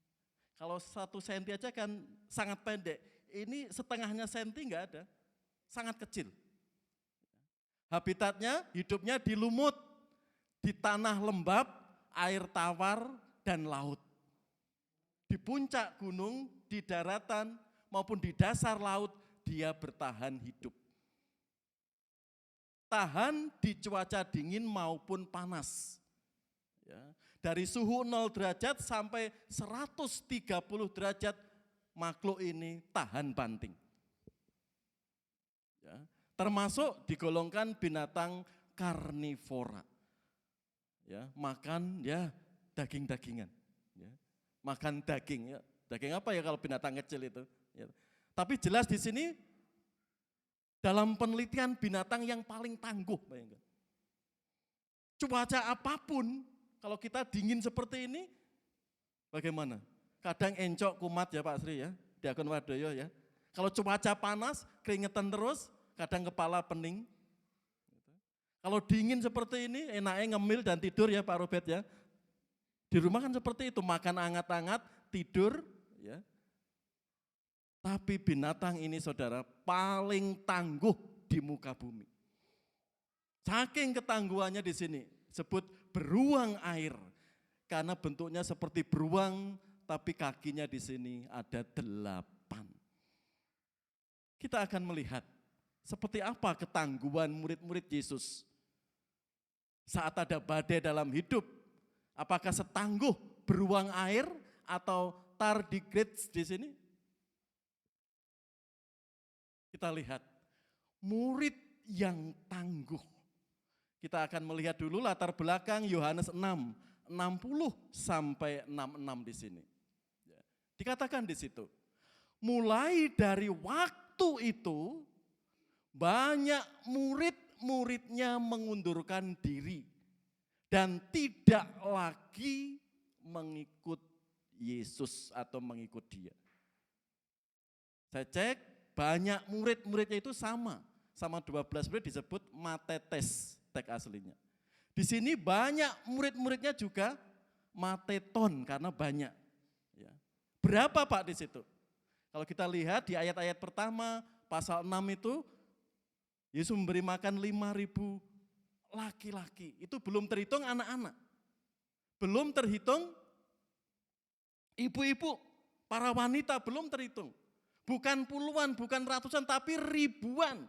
Kalau 1 senti aja kan sangat pendek, ini setengahnya senti enggak ada, sangat kecil. Habitatnya, hidupnya di lumut, di tanah lembab, air tawar, dan laut. Di puncak gunung, di daratan, maupun di dasar laut, dia bertahan hidup. Tahan di cuaca dingin maupun panas. Ya, dari suhu 0 derajat sampai 130 derajat, makhluk ini tahan banting. Ya, termasuk digolongkan binatang karnivora. Ya, makan ya daging-dagingan. Ya. Makan daging, ya. Daging apa ya kalau binatang kecil itu. Ya. Tapi jelas di sini dalam penelitian binatang yang paling tangguh. Bayangkan. Cuaca apapun, kalau kita dingin seperti ini, bagaimana? Kadang encok kumat ya Pak Sri ya, Diakon Wadoyo ya. Kalau cuaca panas, keringetan terus, kadang kepala pening. Kalau dingin seperti ini, enaknya ngemil dan tidur ya Pak Robert ya. Di rumah kan seperti itu, makan hangat-hangat, tidur. Ya. Tapi binatang ini saudara paling tangguh di muka bumi. Saking ketangguhannya di sini, sebut beruang air. Karena bentuknya seperti beruang, tapi kakinya di sini ada 8. Kita akan melihat seperti apa ketangguhan murid-murid Yesus saat ada badai dalam hidup. Apakah setangguh beruang air atau tardigrades di sini? Kita lihat murid yang tangguh. Kita akan melihat dulu latar belakang Yohanes 6, 60 sampai 66 di sini. Dikatakan di situ, mulai dari waktu itu banyak murid-muridnya mengundurkan diri dan tidak lagi mengikut Yesus atau mengikut dia. Saya cek banyak murid-muridnya itu sama 12 murid disebut matetes teks aslinya. Di sini banyak murid-muridnya juga mateton karena banyak. Ya. Berapa Pak di situ? Kalau kita lihat di ayat-ayat pertama, pasal 6 itu, Yesus memberi makan 5.000 laki-laki. Itu belum terhitung anak-anak. Belum terhitung ibu-ibu, para wanita belum terhitung. Bukan puluhan, bukan ratusan, tapi ribuan.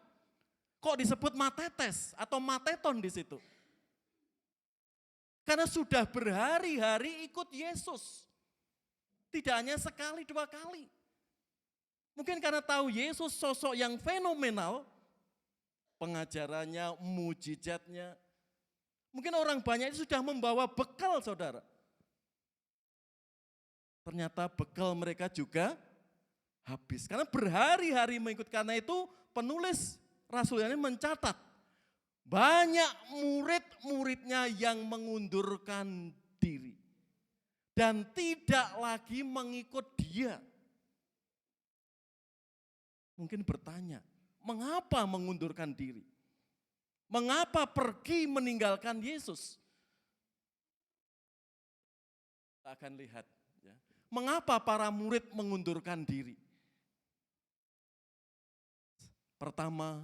Kok disebut matetes atau mateton di situ? Karena sudah berhari-hari ikut Yesus. Tidak hanya sekali, 2 kali. Mungkin karena tahu Yesus sosok yang fenomenal, pengajarannya, mujizatnya. Mungkin orang banyak itu sudah membawa bekal saudara. Ternyata bekal mereka juga habis. Karena berhari-hari mengikut, karena itu penulis Rasul ini mencatat. Banyak murid-muridnya yang mengundurkan diri. Dan tidak lagi mengikut dia. Mungkin bertanya, mengapa mengundurkan diri? Mengapa pergi meninggalkan Yesus? Kita akan lihat. Ya. Mengapa para murid mengundurkan diri? Pertama,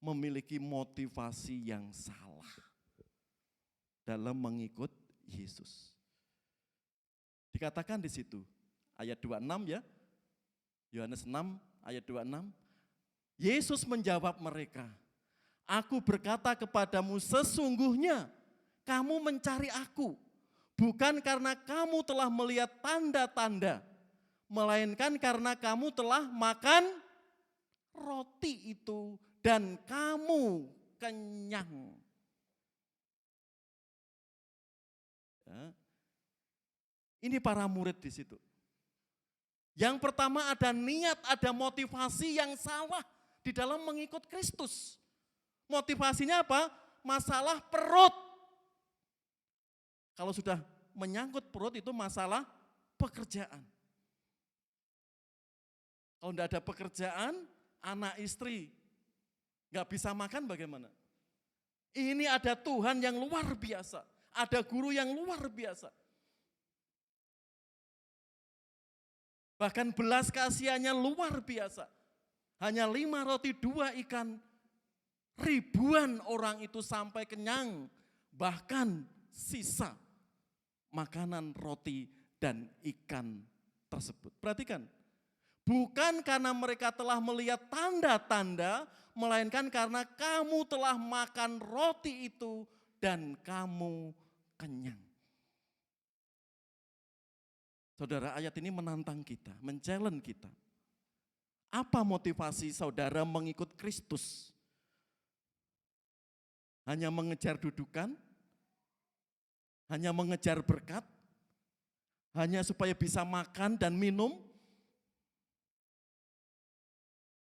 memiliki motivasi yang salah dalam mengikut Yesus. Dikatakan di situ, ayat 26 ya, Yohanes 6 ayat 26, Yesus menjawab mereka, aku berkata kepadamu sesungguhnya kamu mencari aku, bukan karena kamu telah melihat tanda-tanda, melainkan karena kamu telah makan roti itu dan kamu kenyang. Ya. Ini para murid di situ. Yang pertama ada niat, ada motivasi yang salah di dalam mengikut Kristus. Motivasinya apa? Masalah perut. Kalau sudah menyangkut perut itu masalah pekerjaan. Kalau tidak ada pekerjaan, anak istri nggak bisa makan bagaimana? Ini ada Tuhan yang luar biasa, ada guru yang luar biasa. Bahkan belas kasihannya luar biasa. Hanya 5 roti 2 ikan, ribuan orang itu sampai kenyang. Bahkan sisa makanan roti dan ikan tersebut. Perhatikan, bukan karena mereka telah melihat tanda-tanda, melainkan karena kamu telah makan roti itu dan kamu kenyang. Saudara, ayat ini menantang kita, men-challenge kita. Apa motivasi saudara mengikut Kristus? Hanya mengejar dudukan? hanya mengejar berkat, hanya supaya bisa makan dan minum,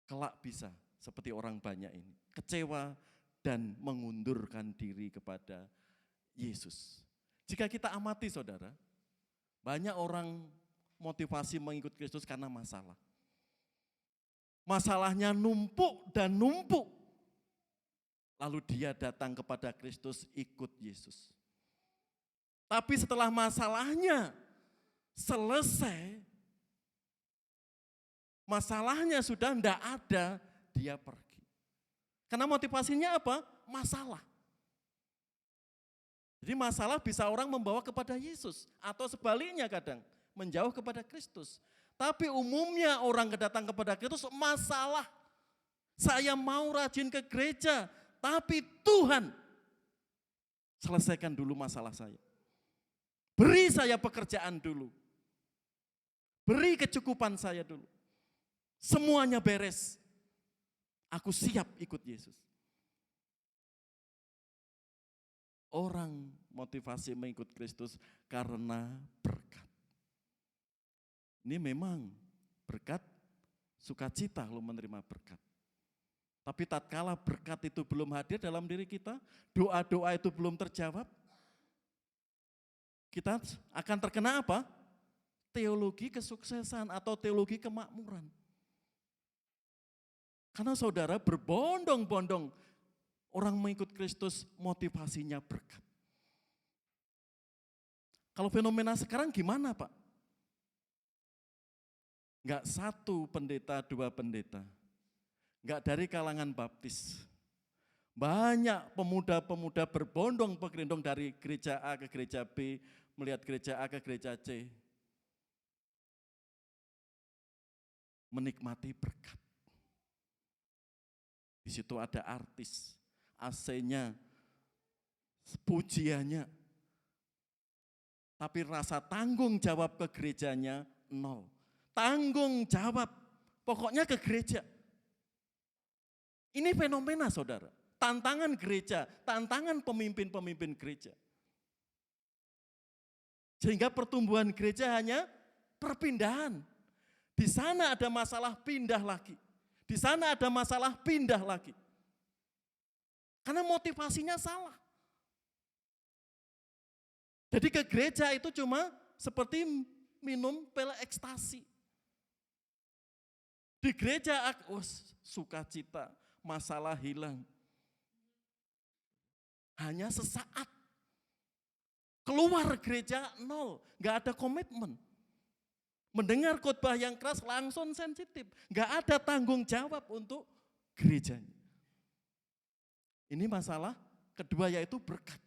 kelak bisa seperti orang banyak ini, kecewa dan mengundurkan diri kepada Yesus. Jika kita amati saudara, banyak orang motivasi mengikut Kristus karena masalah. Masalahnya numpuk dan numpuk. Lalu dia datang kepada Kristus, ikut Yesus. Tapi setelah masalahnya selesai, masalahnya sudah tidak ada, dia pergi. Karena motivasinya apa? Masalah. Jadi masalah bisa orang membawa kepada Yesus, atau sebaliknya kadang, menjauh kepada Kristus. Tapi umumnya orang datang kepada Kristus masalah. Saya mau rajin ke gereja, tapi Tuhan selesaikan dulu masalah saya. Beri saya pekerjaan dulu. Beri kecukupan saya dulu. Semuanya beres. Aku siap ikut Yesus. Orang motivasi mengikut Kristus karena berkat. Ini memang berkat, sukacita lo menerima berkat. Tapi tatkala berkat itu belum hadir dalam diri kita, doa-doa itu belum terjawab, kita akan terkena apa? Teologi kesuksesan atau teologi kemakmuran. Karena saudara berbondong-bondong orang mengikut Kristus motivasinya berkat. Kalau fenomena sekarang gimana Pak? Enggak satu pendeta, dua pendeta. Enggak dari kalangan baptis. Banyak pemuda-pemuda berbondong bergerindong dari gereja A ke gereja B, melihat gereja A ke gereja C. Menikmati berkat. Di situ ada artis, AC-nya, pujiannya. Tapi rasa tanggung jawab ke gerejanya nol. Tanggung jawab, pokoknya ke gereja. Ini fenomena saudara, tantangan gereja, tantangan pemimpin-pemimpin gereja. Sehingga pertumbuhan gereja hanya perpindahan. Di sana ada masalah pindah lagi. Di sana ada masalah pindah lagi. Karena motivasinya salah. Jadi ke gereja itu cuma seperti minum pil ekstasi. Di gereja, sukacita, masalah hilang. Hanya sesaat. Keluar gereja nol, gak ada komitmen. Mendengar khotbah yang keras langsung sensitif. Gak ada tanggung jawab untuk gerejanya. Ini masalah kedua yaitu berkat.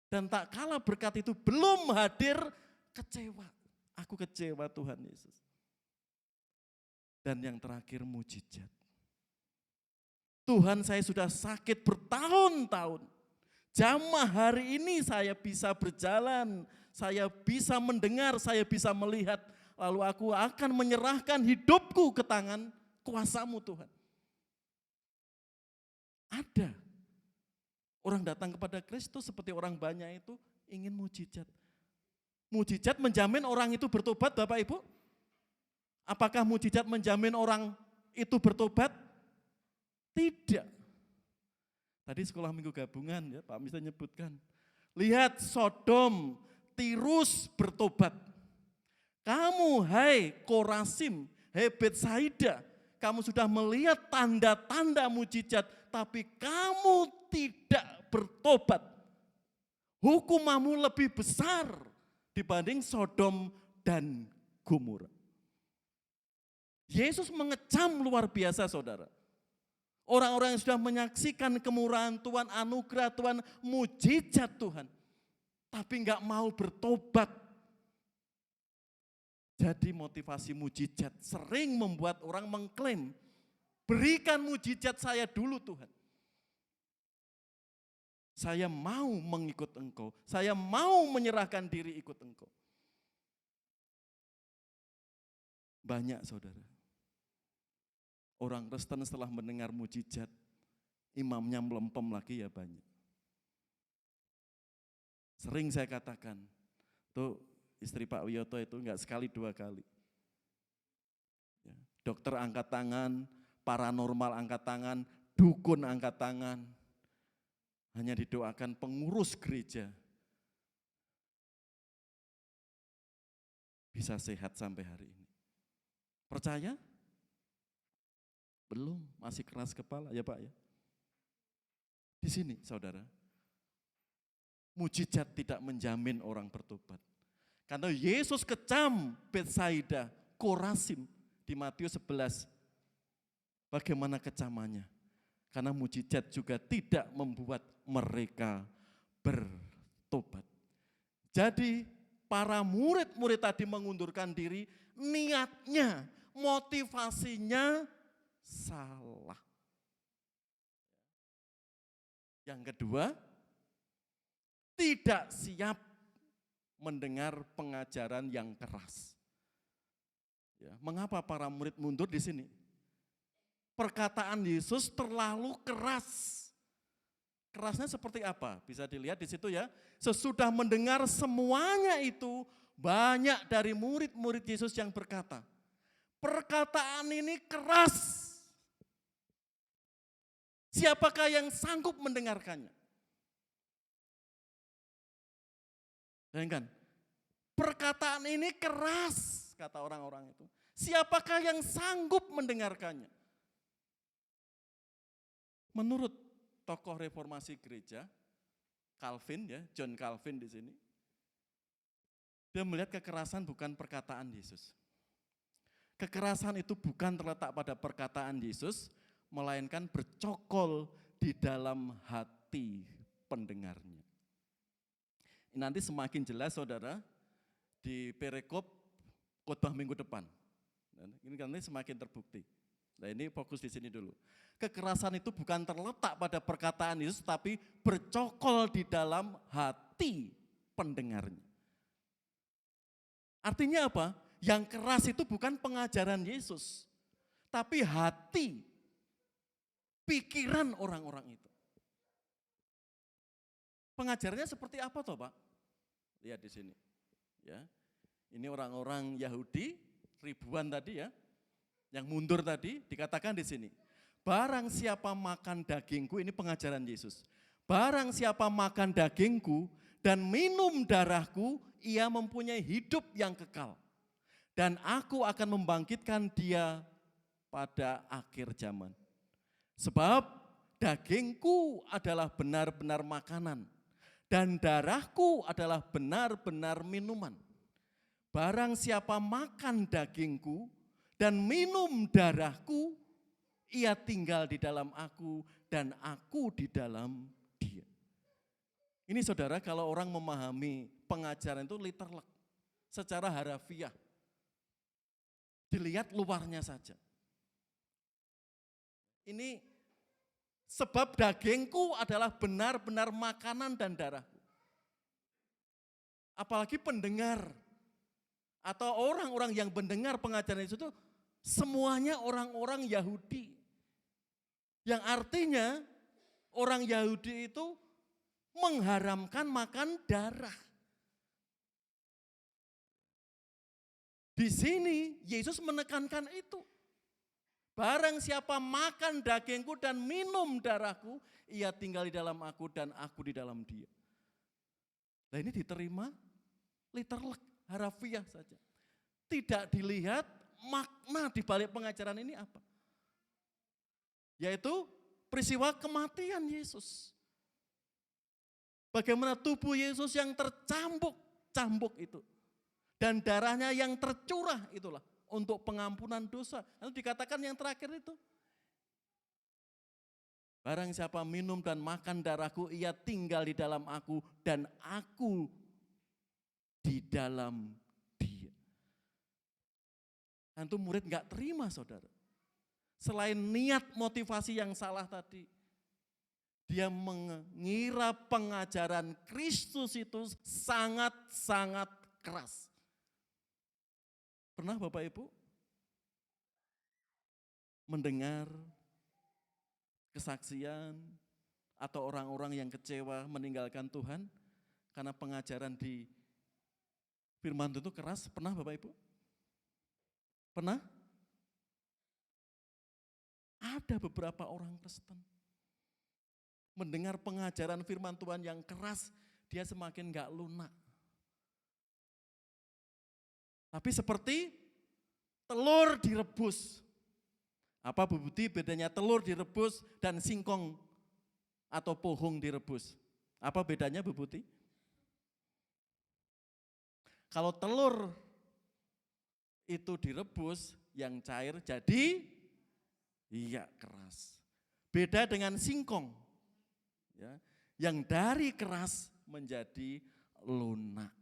Dan tak kala berkat itu belum hadir, kecewa. Aku kecewa Tuhan Yesus. Dan yang terakhir mujizat. Tuhan saya sudah sakit bertahun-tahun. Jamah hari ini saya bisa berjalan, saya bisa mendengar, saya bisa melihat. Lalu aku akan menyerahkan hidupku ke tangan kuasa-Mu Tuhan. Ada. Orang datang kepada Kristus seperti orang banyak itu ingin mujizat. Mujizat menjamin orang itu bertobat Bapak Ibu? Apakah mujizat menjamin orang itu bertobat? Tidak. Tadi sekolah minggu gabungan ya Pak Mister nyebutkan. Lihat Sodom, Tirus bertobat. Kamu hai Korasim, hai Betsaida, kamu sudah melihat tanda-tanda mujizat, tapi kamu tidak bertobat. Hukumamu lebih besar dibanding Sodom dan Gomora. Yesus mengecam luar biasa saudara. Orang-orang yang sudah menyaksikan kemurahan Tuhan, anugerah Tuhan, mujizat Tuhan. Tapi enggak mau bertobat. Jadi motivasi mujizat sering membuat orang mengklaim, berikan mujizat saya dulu Tuhan. Saya mau mengikut Engkau, saya mau menyerahkan diri ikut Engkau. Banyak saudara. Orang Kristen setelah mendengar mujizat, imamnya melempem lagi ya banyak. Sering saya katakan, tuh istri Pak Wiyoto itu enggak sekali 2 kali. Ya, dokter angkat tangan, paranormal angkat tangan, dukun angkat tangan. Hanya didoakan pengurus gereja. Bisa sehat sampai hari ini. Percaya? Belum, masih keras kepala ya Pak ya. Di sini saudara, mujizat tidak menjamin orang bertobat. Karena Yesus kecam Betsaida, Korasim di Matius 11. Bagaimana kecamannya? Karena mujizat juga tidak membuat mereka bertobat. Jadi para murid-murid tadi mengundurkan diri, niatnya, motivasinya salah. Yang kedua, tidak siap mendengar pengajaran yang keras. Ya, mengapa para murid mundur di sini? Perkataan Yesus terlalu keras. Kerasnya seperti apa? Bisa dilihat di situ ya. Sesudah mendengar semuanya itu, banyak dari murid-murid Yesus yang berkata, perkataan ini keras. Siapakah yang sanggup mendengarkannya? Bayangkan, perkataan ini keras, kata orang-orang itu. Siapakah yang sanggup mendengarkannya? Menurut tokoh reformasi gereja, Calvin ya, John Calvin di sini, dia melihat kekerasan bukan perkataan Yesus. Kekerasan itu bukan terletak pada perkataan Yesus, melainkan bercokol di dalam hati pendengarnya. Ini nanti semakin jelas saudara di perikop khotbah minggu depan. Ini nanti semakin terbukti. Nah ini fokus di sini dulu. Kekerasan itu bukan terletak pada perkataan Yesus, tapi bercokol di dalam hati pendengarnya. Artinya apa? Yang keras itu bukan pengajaran Yesus, tapi hati, pikiran orang-orang itu. Pengajarannya seperti apa toh Pak? Lihat di sini. Ya, ini orang-orang Yahudi, ribuan tadi ya, yang mundur tadi, dikatakan di sini. Barang siapa makan dagingku, ini pengajaran Yesus. Barang siapa makan dagingku dan minum darahku, ia mempunyai hidup yang kekal. Dan aku akan membangkitkan dia pada akhir zaman. Sebab dagingku adalah benar-benar makanan dan darahku adalah benar-benar minuman. Barang siapa makan dagingku dan minum darahku, ia tinggal di dalam aku dan aku di dalam dia. Ini saudara, kalau orang memahami pengajaran itu literally, secara harafiah, dilihat luarnya saja. Ini sebab dagingku adalah benar-benar makanan dan darahku. Apalagi pendengar atau orang-orang yang mendengar pengajaran itu semuanya orang-orang Yahudi. Yang artinya orang Yahudi itu mengharamkan makan darah. Di sini Yesus menekankan itu. Barang siapa makan dagingku dan minum darahku, ia tinggal di dalam aku dan aku di dalam dia. Nah ini diterima literal, harafiah saja. Tidak dilihat makna di balik pengajaran ini apa. Yaitu peristiwa kematian Yesus. Bagaimana tubuh Yesus yang tercambuk itu. Dan darahnya yang tercurah itulah untuk pengampunan dosa. Lalu dikatakan yang terakhir itu. Barang siapa minum dan makan darahku, ia tinggal di dalam aku dan aku di dalam dia. Antum murid enggak terima saudara. Selain niat motivasi yang salah tadi, dia mengira pengajaran Kristus itu sangat-sangat keras. Pernah Bapak Ibu mendengar kesaksian atau orang-orang yang kecewa meninggalkan Tuhan Karena pengajaran di firman Tuhan itu keras, pernah Bapak Ibu? Pernah? Ada beberapa orang Kristen mendengar pengajaran firman Tuhan yang keras, dia semakin gak lunak. Tapi seperti telur direbus. Apa Bu Budi bedanya telur direbus dan singkong atau pohong direbus? Apa bedanya Bu Budi? Kalau telur itu direbus, yang cair jadi keras. Beda dengan singkong, ya, yang dari keras menjadi lunak.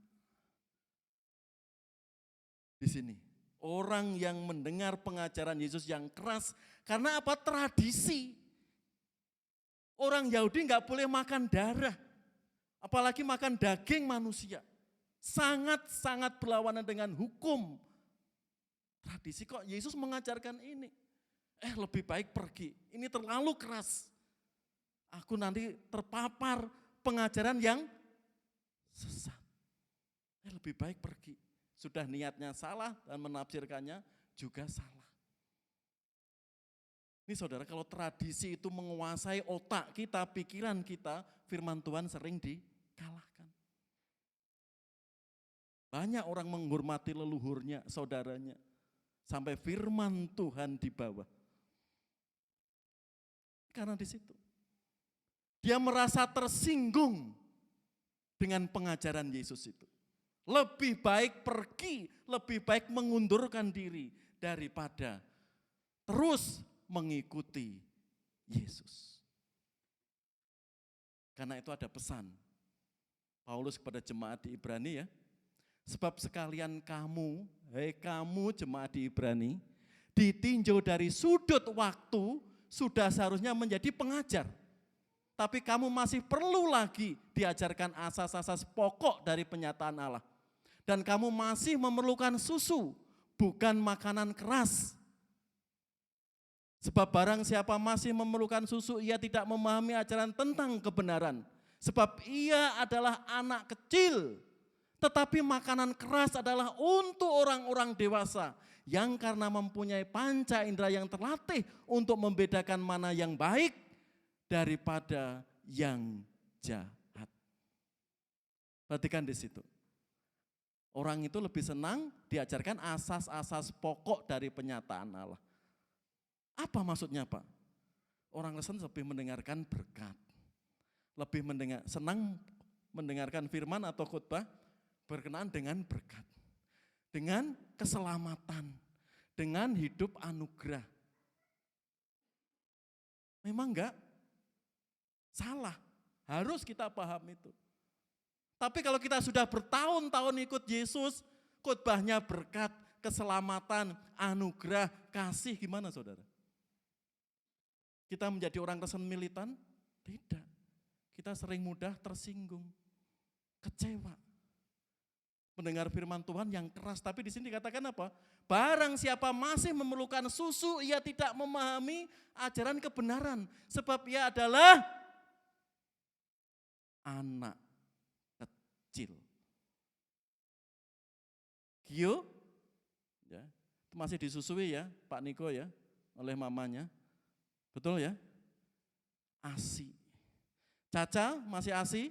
Di sini, orang yang mendengar pengajaran Yesus yang keras, karena apa? Tradisi. Orang Yahudi nggak boleh makan darah, apalagi makan daging manusia. Sangat-sangat berlawanan dengan hukum. Tradisi kok Yesus mengajarkan ini. Lebih baik pergi, ini terlalu keras. Aku nanti terpapar pengajaran yang sesat. Lebih baik pergi. Sudah niatnya salah dan menafsirkannya juga salah. Ini saudara, kalau tradisi itu menguasai otak kita, pikiran kita, firman Tuhan sering dikalahkan. Banyak orang menghormati leluhurnya, saudaranya, sampai firman Tuhan di bawah. Karena di situ dia merasa tersinggung dengan pengajaran Yesus itu. Lebih baik pergi, lebih baik mengundurkan diri daripada terus mengikuti Yesus. Karena itu ada pesan Paulus kepada jemaat di Ibrani, ya. Sebab sekalian kamu, kamu jemaat di Ibrani, ditinjau dari sudut waktu sudah seharusnya menjadi pengajar. Tapi kamu masih perlu lagi diajarkan asas-asas pokok dari penyataan Allah. Dan kamu masih memerlukan susu, bukan makanan keras. Sebab barang siapa masih memerlukan susu, ia tidak memahami ajaran tentang kebenaran. Sebab ia adalah anak kecil. Tetapi makanan keras adalah untuk orang-orang dewasa yang karena mempunyai panca indera yang terlatih untuk membedakan mana yang baik daripada yang jahat. Perhatikan di situ. Orang itu lebih senang diajarkan asas-asas pokok dari penyataan Allah. Apa maksudnya, Pak? Orang Kristen lebih mendengarkan berkat. Lebih senang mendengarkan firman atau khotbah berkenaan dengan berkat. Dengan keselamatan. Dengan hidup anugerah. Memang enggak salah. Harus kita paham itu. Tapi kalau kita sudah bertahun-tahun ikut Yesus, khotbahnya berkat, keselamatan, anugerah, kasih, gimana saudara? Kita menjadi orang Kristen militan? Tidak. Kita sering mudah tersinggung, kecewa. Mendengar firman Tuhan yang keras, tapi di sini dikatakan apa? Barang siapa masih memerlukan susu, ia tidak memahami ajaran kebenaran. Sebab ia adalah anak kecil. Gio, ya, itu masih disusui ya, Pak Niko ya, oleh mamanya. Betul ya? ASI. Caca masih ASI?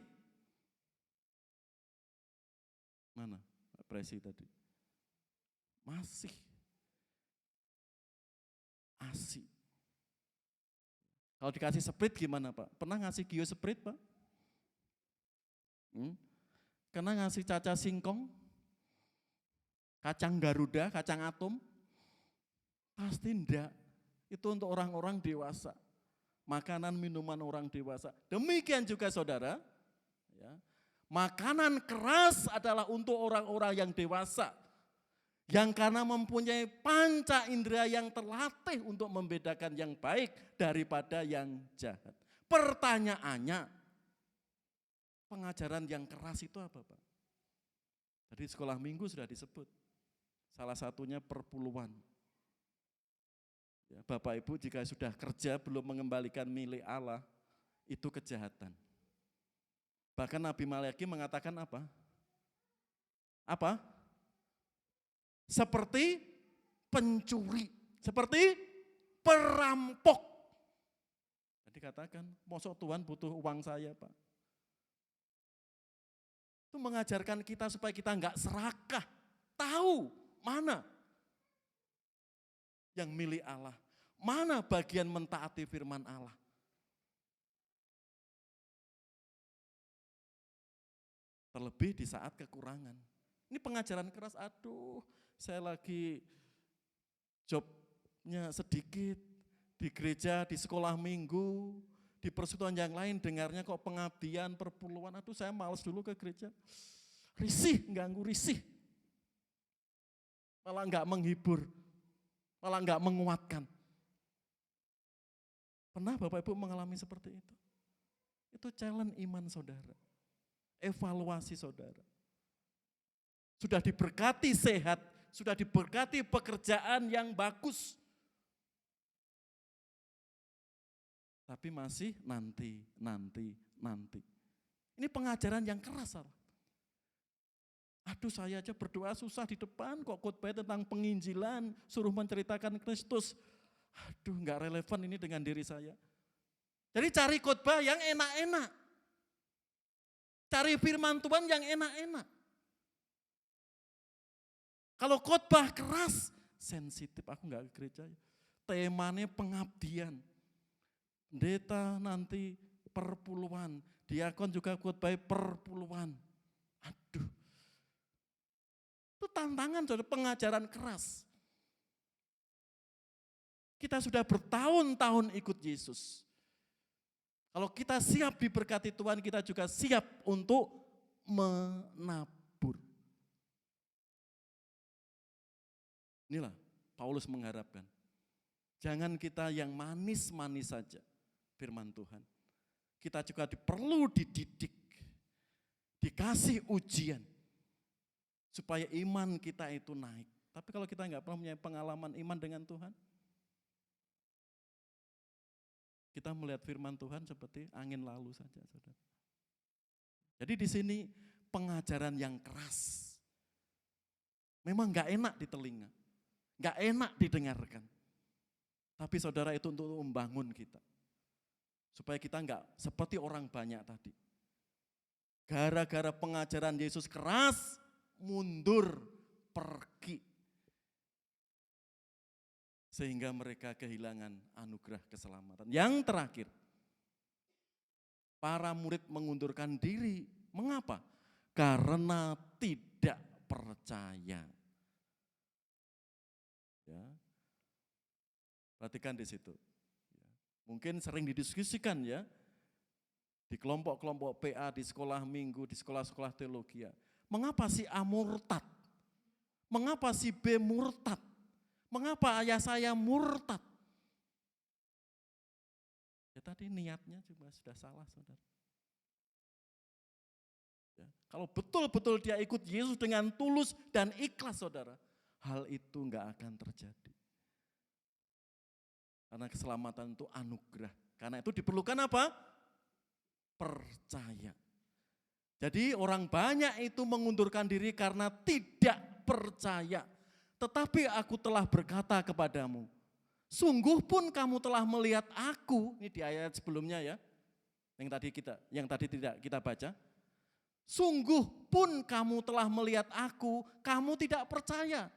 Mana Pak Presi tadi? Masih ASI. Kalau dikasih Sprite gimana Pak? Pernah ngasih Gio Sprite Pak? Kena ngasih Caca singkong, kacang Garuda, kacang atom? Pasti enggak. Itu untuk orang-orang dewasa. Makanan minuman orang dewasa. Demikian juga saudara, ya, makanan keras adalah untuk orang-orang yang dewasa. Yang karena mempunyai panca indera yang terlatih untuk membedakan yang baik daripada yang jahat. Pertanyaannya, pengajaran yang keras itu apa Pak? Tadi sekolah minggu sudah disebut. Salah satunya perpuluhan. Ya, Bapak Ibu jika sudah kerja belum mengembalikan milik Allah, itu kejahatan. Bahkan Nabi Maliaki mengatakan apa? Apa? Seperti pencuri, seperti perampok. Jadi katakan, mosok Tuhan butuh uang saya, Pak. Itu mengajarkan kita supaya kita enggak serakah, tahu mana yang milik Allah, mana bagian mentaati firman Allah. Terlebih di saat kekurangan. Ini pengajaran keras, aduh saya lagi jobnya sedikit, di gereja, di sekolah minggu, di persekutuan yang lain dengarnya kok pengabdian, perpuluhan, aduh saya males dulu ke gereja. Risih, ganggu risih. Malah enggak menghibur, malah enggak menguatkan. Pernah Bapak Ibu mengalami seperti itu? Itu challenge iman saudara, evaluasi saudara. Sudah diberkati sehat, sudah diberkati pekerjaan yang bagus. Tapi masih nanti. Ini pengajaran yang keras. Aduh saya aja berdoa susah di depan, kok khotbah tentang penginjilan, suruh menceritakan Kristus. Aduh enggak relevan ini dengan diri saya. Jadi cari khotbah yang enak-enak. Cari firman Tuhan yang enak-enak. Kalau khotbah keras, sensitif, aku enggak ke gereja. Temanya pengabdian. Pendeta nanti perpuluhan, diakon juga khotbah perpuluhan. Aduh. Itu tantangan, saudara, pengajaran keras. Kita sudah bertahun-tahun ikut Yesus. Kalau kita siap diberkati Tuhan, kita juga siap untuk menabur. Inilah Paulus mengharapkan. Jangan kita yang manis-manis saja firman Tuhan. Kita juga perlu dididik, dikasih ujian, supaya iman kita itu naik. Tapi kalau kita nggak pernah punya pengalaman iman dengan Tuhan, kita melihat firman Tuhan seperti angin lalu saja, saudara. Jadi di sini pengajaran yang keras. Memang nggak enak di telinga, nggak enak didengarkan. Tapi saudara itu untuk membangun kita. Supaya kita nggak seperti orang banyak tadi. Gara-gara pengajaran Yesus keras, mundur, pergi. Sehingga mereka kehilangan anugerah keselamatan. Yang terakhir, para murid mengundurkan diri. Mengapa? Karena tidak percaya. Ya. Perhatikan di situ. Mungkin sering didiskusikan ya, di kelompok-kelompok PA, di sekolah minggu, di sekolah-sekolah teologi. Mengapa si A murtad? Mengapa si B murtad? Mengapa ayah saya murtad? Ya tadi niatnya juga sudah salah, saudara. Ya, kalau betul-betul dia ikut Yesus dengan tulus dan ikhlas, saudara, hal itu enggak akan terjadi. Karena keselamatan itu anugerah. Karena itu diperlukan apa? Percaya. Jadi orang banyak itu mengundurkan diri karena tidak percaya. Tetapi aku telah berkata kepadamu, sungguh pun kamu telah melihat aku, ini di ayat sebelumnya ya, yang tadi tidak kita baca. Sungguh pun kamu telah melihat aku, kamu tidak percaya.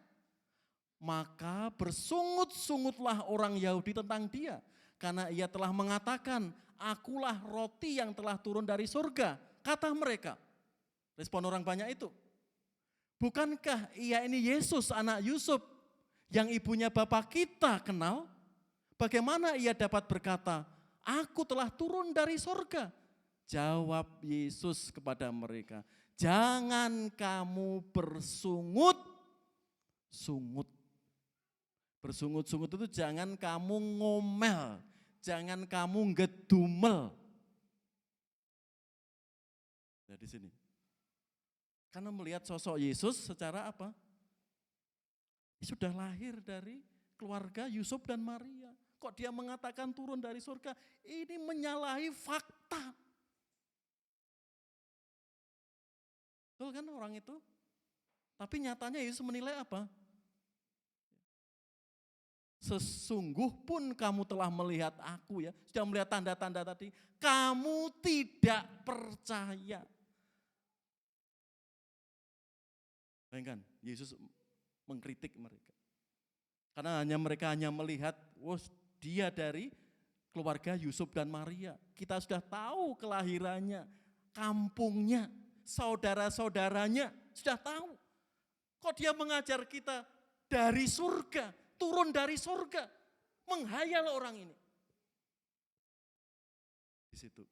Maka bersungut-sungutlah orang Yahudi tentang dia. Karena ia telah mengatakan, akulah roti yang telah turun dari surga. Kata mereka, respon orang banyak itu. Bukankah ia ini Yesus anak Yusuf yang ibunya Bapak kita kenal? Bagaimana ia dapat berkata, aku telah turun dari surga? Jawab Yesus kepada mereka, jangan kamu bersungut-sungut. Bersungut-sungut itu jangan kamu ngomel, jangan kamu ngedumel. Nah di sini. Karena melihat sosok Yesus secara apa? Sudah lahir dari keluarga Yusuf dan Maria. Kok dia mengatakan turun dari surga? Ini menyalahi fakta. Betul kan orang itu? Tapi nyatanya Yesus menilai apa? Sesungguh pun kamu telah melihat aku ya, sudah melihat tanda-tanda tadi, kamu tidak percaya. Bayangkan, Yesus mengkritik mereka. Karena mereka hanya melihat, dia dari keluarga Yusuf dan Maria. Kita sudah tahu kelahirannya, kampungnya, saudara-saudaranya, sudah tahu. Kok dia mengajar kita dari surga, turun dari surga, menghayal orang ini. Di situ.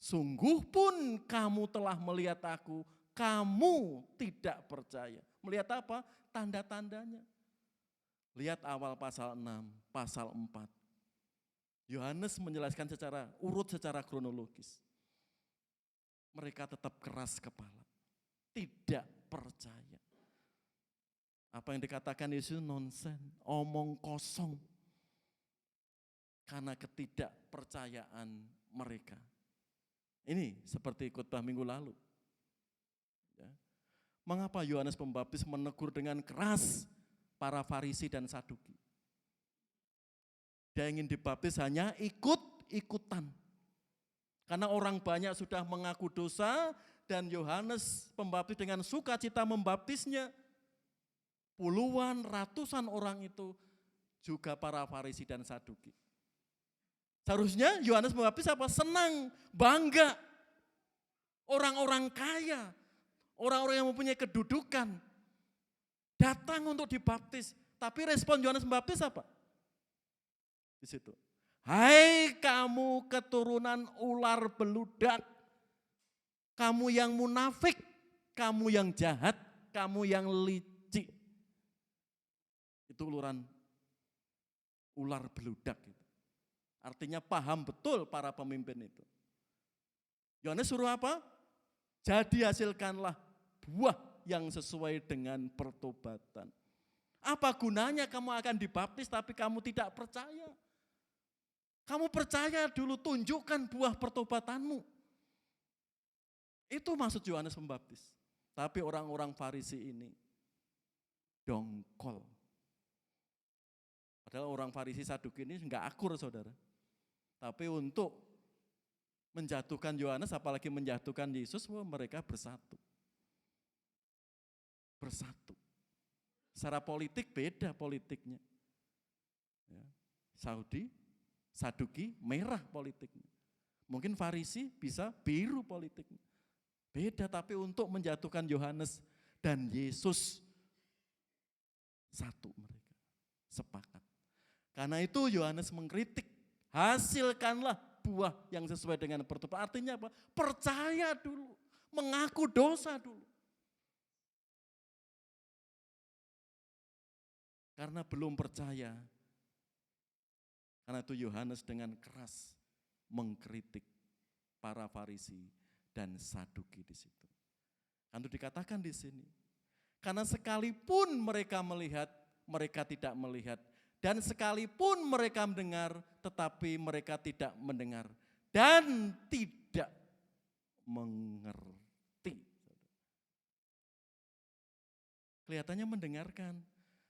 Sungguh pun kamu telah melihat aku, kamu tidak percaya. Melihat apa? Tanda-tandanya. Lihat awal pasal 6, pasal 4. Yohanes menjelaskan secara kronologis. Mereka tetap keras kepala, tidak percaya. Apa yang dikatakan Yesus nonsen, omong kosong. Karena ketidakpercayaan mereka. Ini seperti khotbah minggu lalu. Ya. Mengapa Yohanes Pembaptis menegur dengan keras para Farisi dan Saduki? Dia ingin dibaptis hanya ikut-ikutan. Karena orang banyak sudah mengaku dosa dan Yohanes Pembaptis dengan sukacita membaptisnya. Puluhan, ratusan orang itu juga para Farisi dan Saduki. Seharusnya Yohanes Pembaptis apa? Senang, bangga. Orang-orang kaya, orang-orang yang mempunyai kedudukan, datang untuk dibaptis. Tapi respon Yohanes Pembaptis apa? Di situ. Hai kamu keturunan ular beludak, kamu yang munafik, kamu yang jahat, kamu yang licik. Itu ular beludak itu. Artinya paham betul para pemimpin itu. Yohanes suruh apa? Jadi hasilkanlah buah yang sesuai dengan pertobatan. Apa gunanya kamu akan dibaptis tapi kamu tidak percaya? Kamu percaya dulu, tunjukkan buah pertobatanmu. Itu maksud Yohanes Pembaptis. Tapi orang-orang Farisi ini dongkol. Padahal orang Farisi Saduki ini enggak akur, saudara. Tapi untuk menjatuhkan Yohanes, apalagi menjatuhkan Yesus, mereka bersatu. Bersatu. Secara politik beda politiknya. Ya. Saduki merah politiknya. Mungkin Farisi bisa biru politiknya. Beda, tapi untuk menjatuhkan Yohanes dan Yesus, satu mereka, sepakat. Karena itu Yohanes mengkritik, hasilkanlah buah yang sesuai dengan pertobatan. Artinya apa? Percaya dulu, mengaku dosa dulu. Karena belum percaya, karena itu Yohanes dengan keras mengkritik para Farisi dan Saduki di situ. Kan itu dikatakan di sini. Karena sekalipun mereka melihat, mereka tidak melihat. Dan sekalipun mereka mendengar, tetapi mereka tidak mendengar. Dan tidak mengerti. Kelihatannya mendengarkan,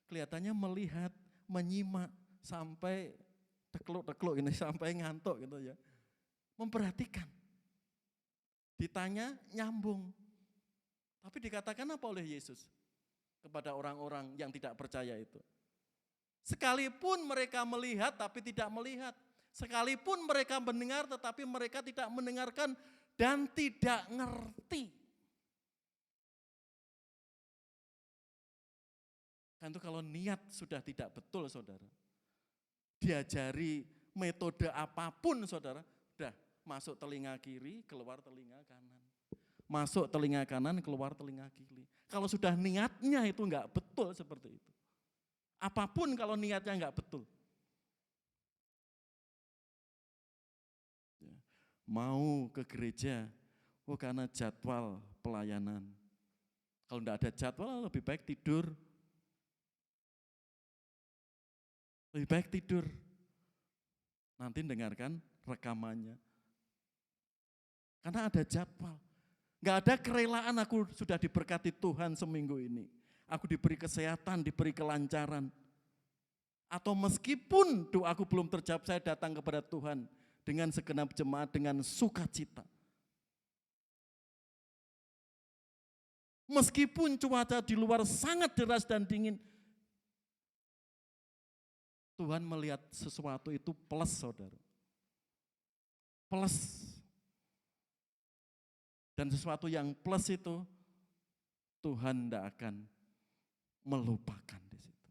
kelihatannya melihat, menyimak, sampai tekluk-tekluk ini, sampai ngantuk gitu ya. Memperhatikan. Ditanya nyambung. Tapi dikatakan apa oleh Yesus kepada orang-orang yang tidak percaya itu? Sekalipun mereka melihat tapi tidak melihat. Sekalipun mereka mendengar tetapi mereka tidak mendengarkan dan tidak ngerti. Kan itu kalau niat sudah tidak betul, saudara. Diajari metode apapun, saudara, udah masuk telinga kiri, keluar telinga kanan. Masuk telinga kanan, keluar telinga kiri. Kalau sudah niatnya itu enggak betul seperti itu. Apapun kalau niatnya enggak betul. Mau ke gereja, karena jadwal pelayanan. Kalau enggak ada jadwal lebih baik tidur. Lebih baik tidur. Nanti dengarkan rekamannya. Karena ada jadwal. Gak ada kerelaan, aku sudah diberkati Tuhan seminggu ini. Aku diberi kesehatan, diberi kelancaran. Atau meskipun doaku belum terjawab, saya datang kepada Tuhan dengan segenap jemaat, dengan sukacita. Meskipun cuaca di luar sangat deras dan dingin, Tuhan melihat sesuatu itu plus, saudara. Plus. Dan sesuatu yang plus itu, Tuhan tidak akan melupakan di situ.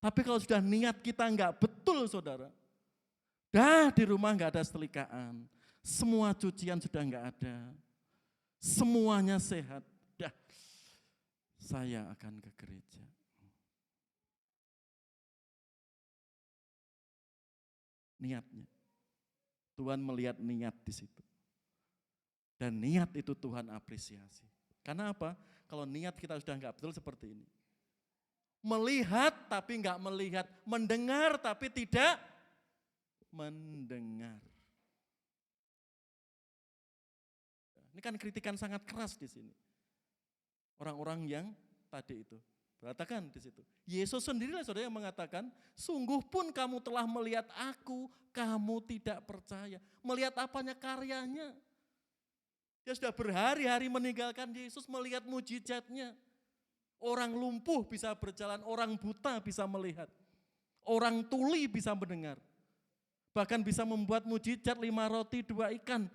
Tapi kalau sudah niat kita enggak betul, saudara, dah di rumah enggak ada setelikaan, semua cucian sudah enggak ada, semuanya sehat, dah saya akan ke gereja. Niatnya, Tuhan melihat niat di situ. Dan niat itu Tuhan apresiasi. Karena apa? Kalau niat kita sudah enggak betul seperti ini. Melihat tapi enggak melihat, mendengar tapi tidak mendengar. Ini kan kritikan sangat keras di sini. Orang-orang yang tadi itu. Berkatakan di situ. Yesus sendirilah saudara yang mengatakan, sungguh pun kamu telah melihat aku, kamu tidak percaya. Melihat apanya? Karyanya. Dia sudah berhari-hari meninggalkan Yesus, melihat mujizatnya. Orang lumpuh bisa berjalan, orang buta bisa melihat. Orang tuli bisa mendengar. Bahkan bisa membuat mujizat 5 roti 2 ikan.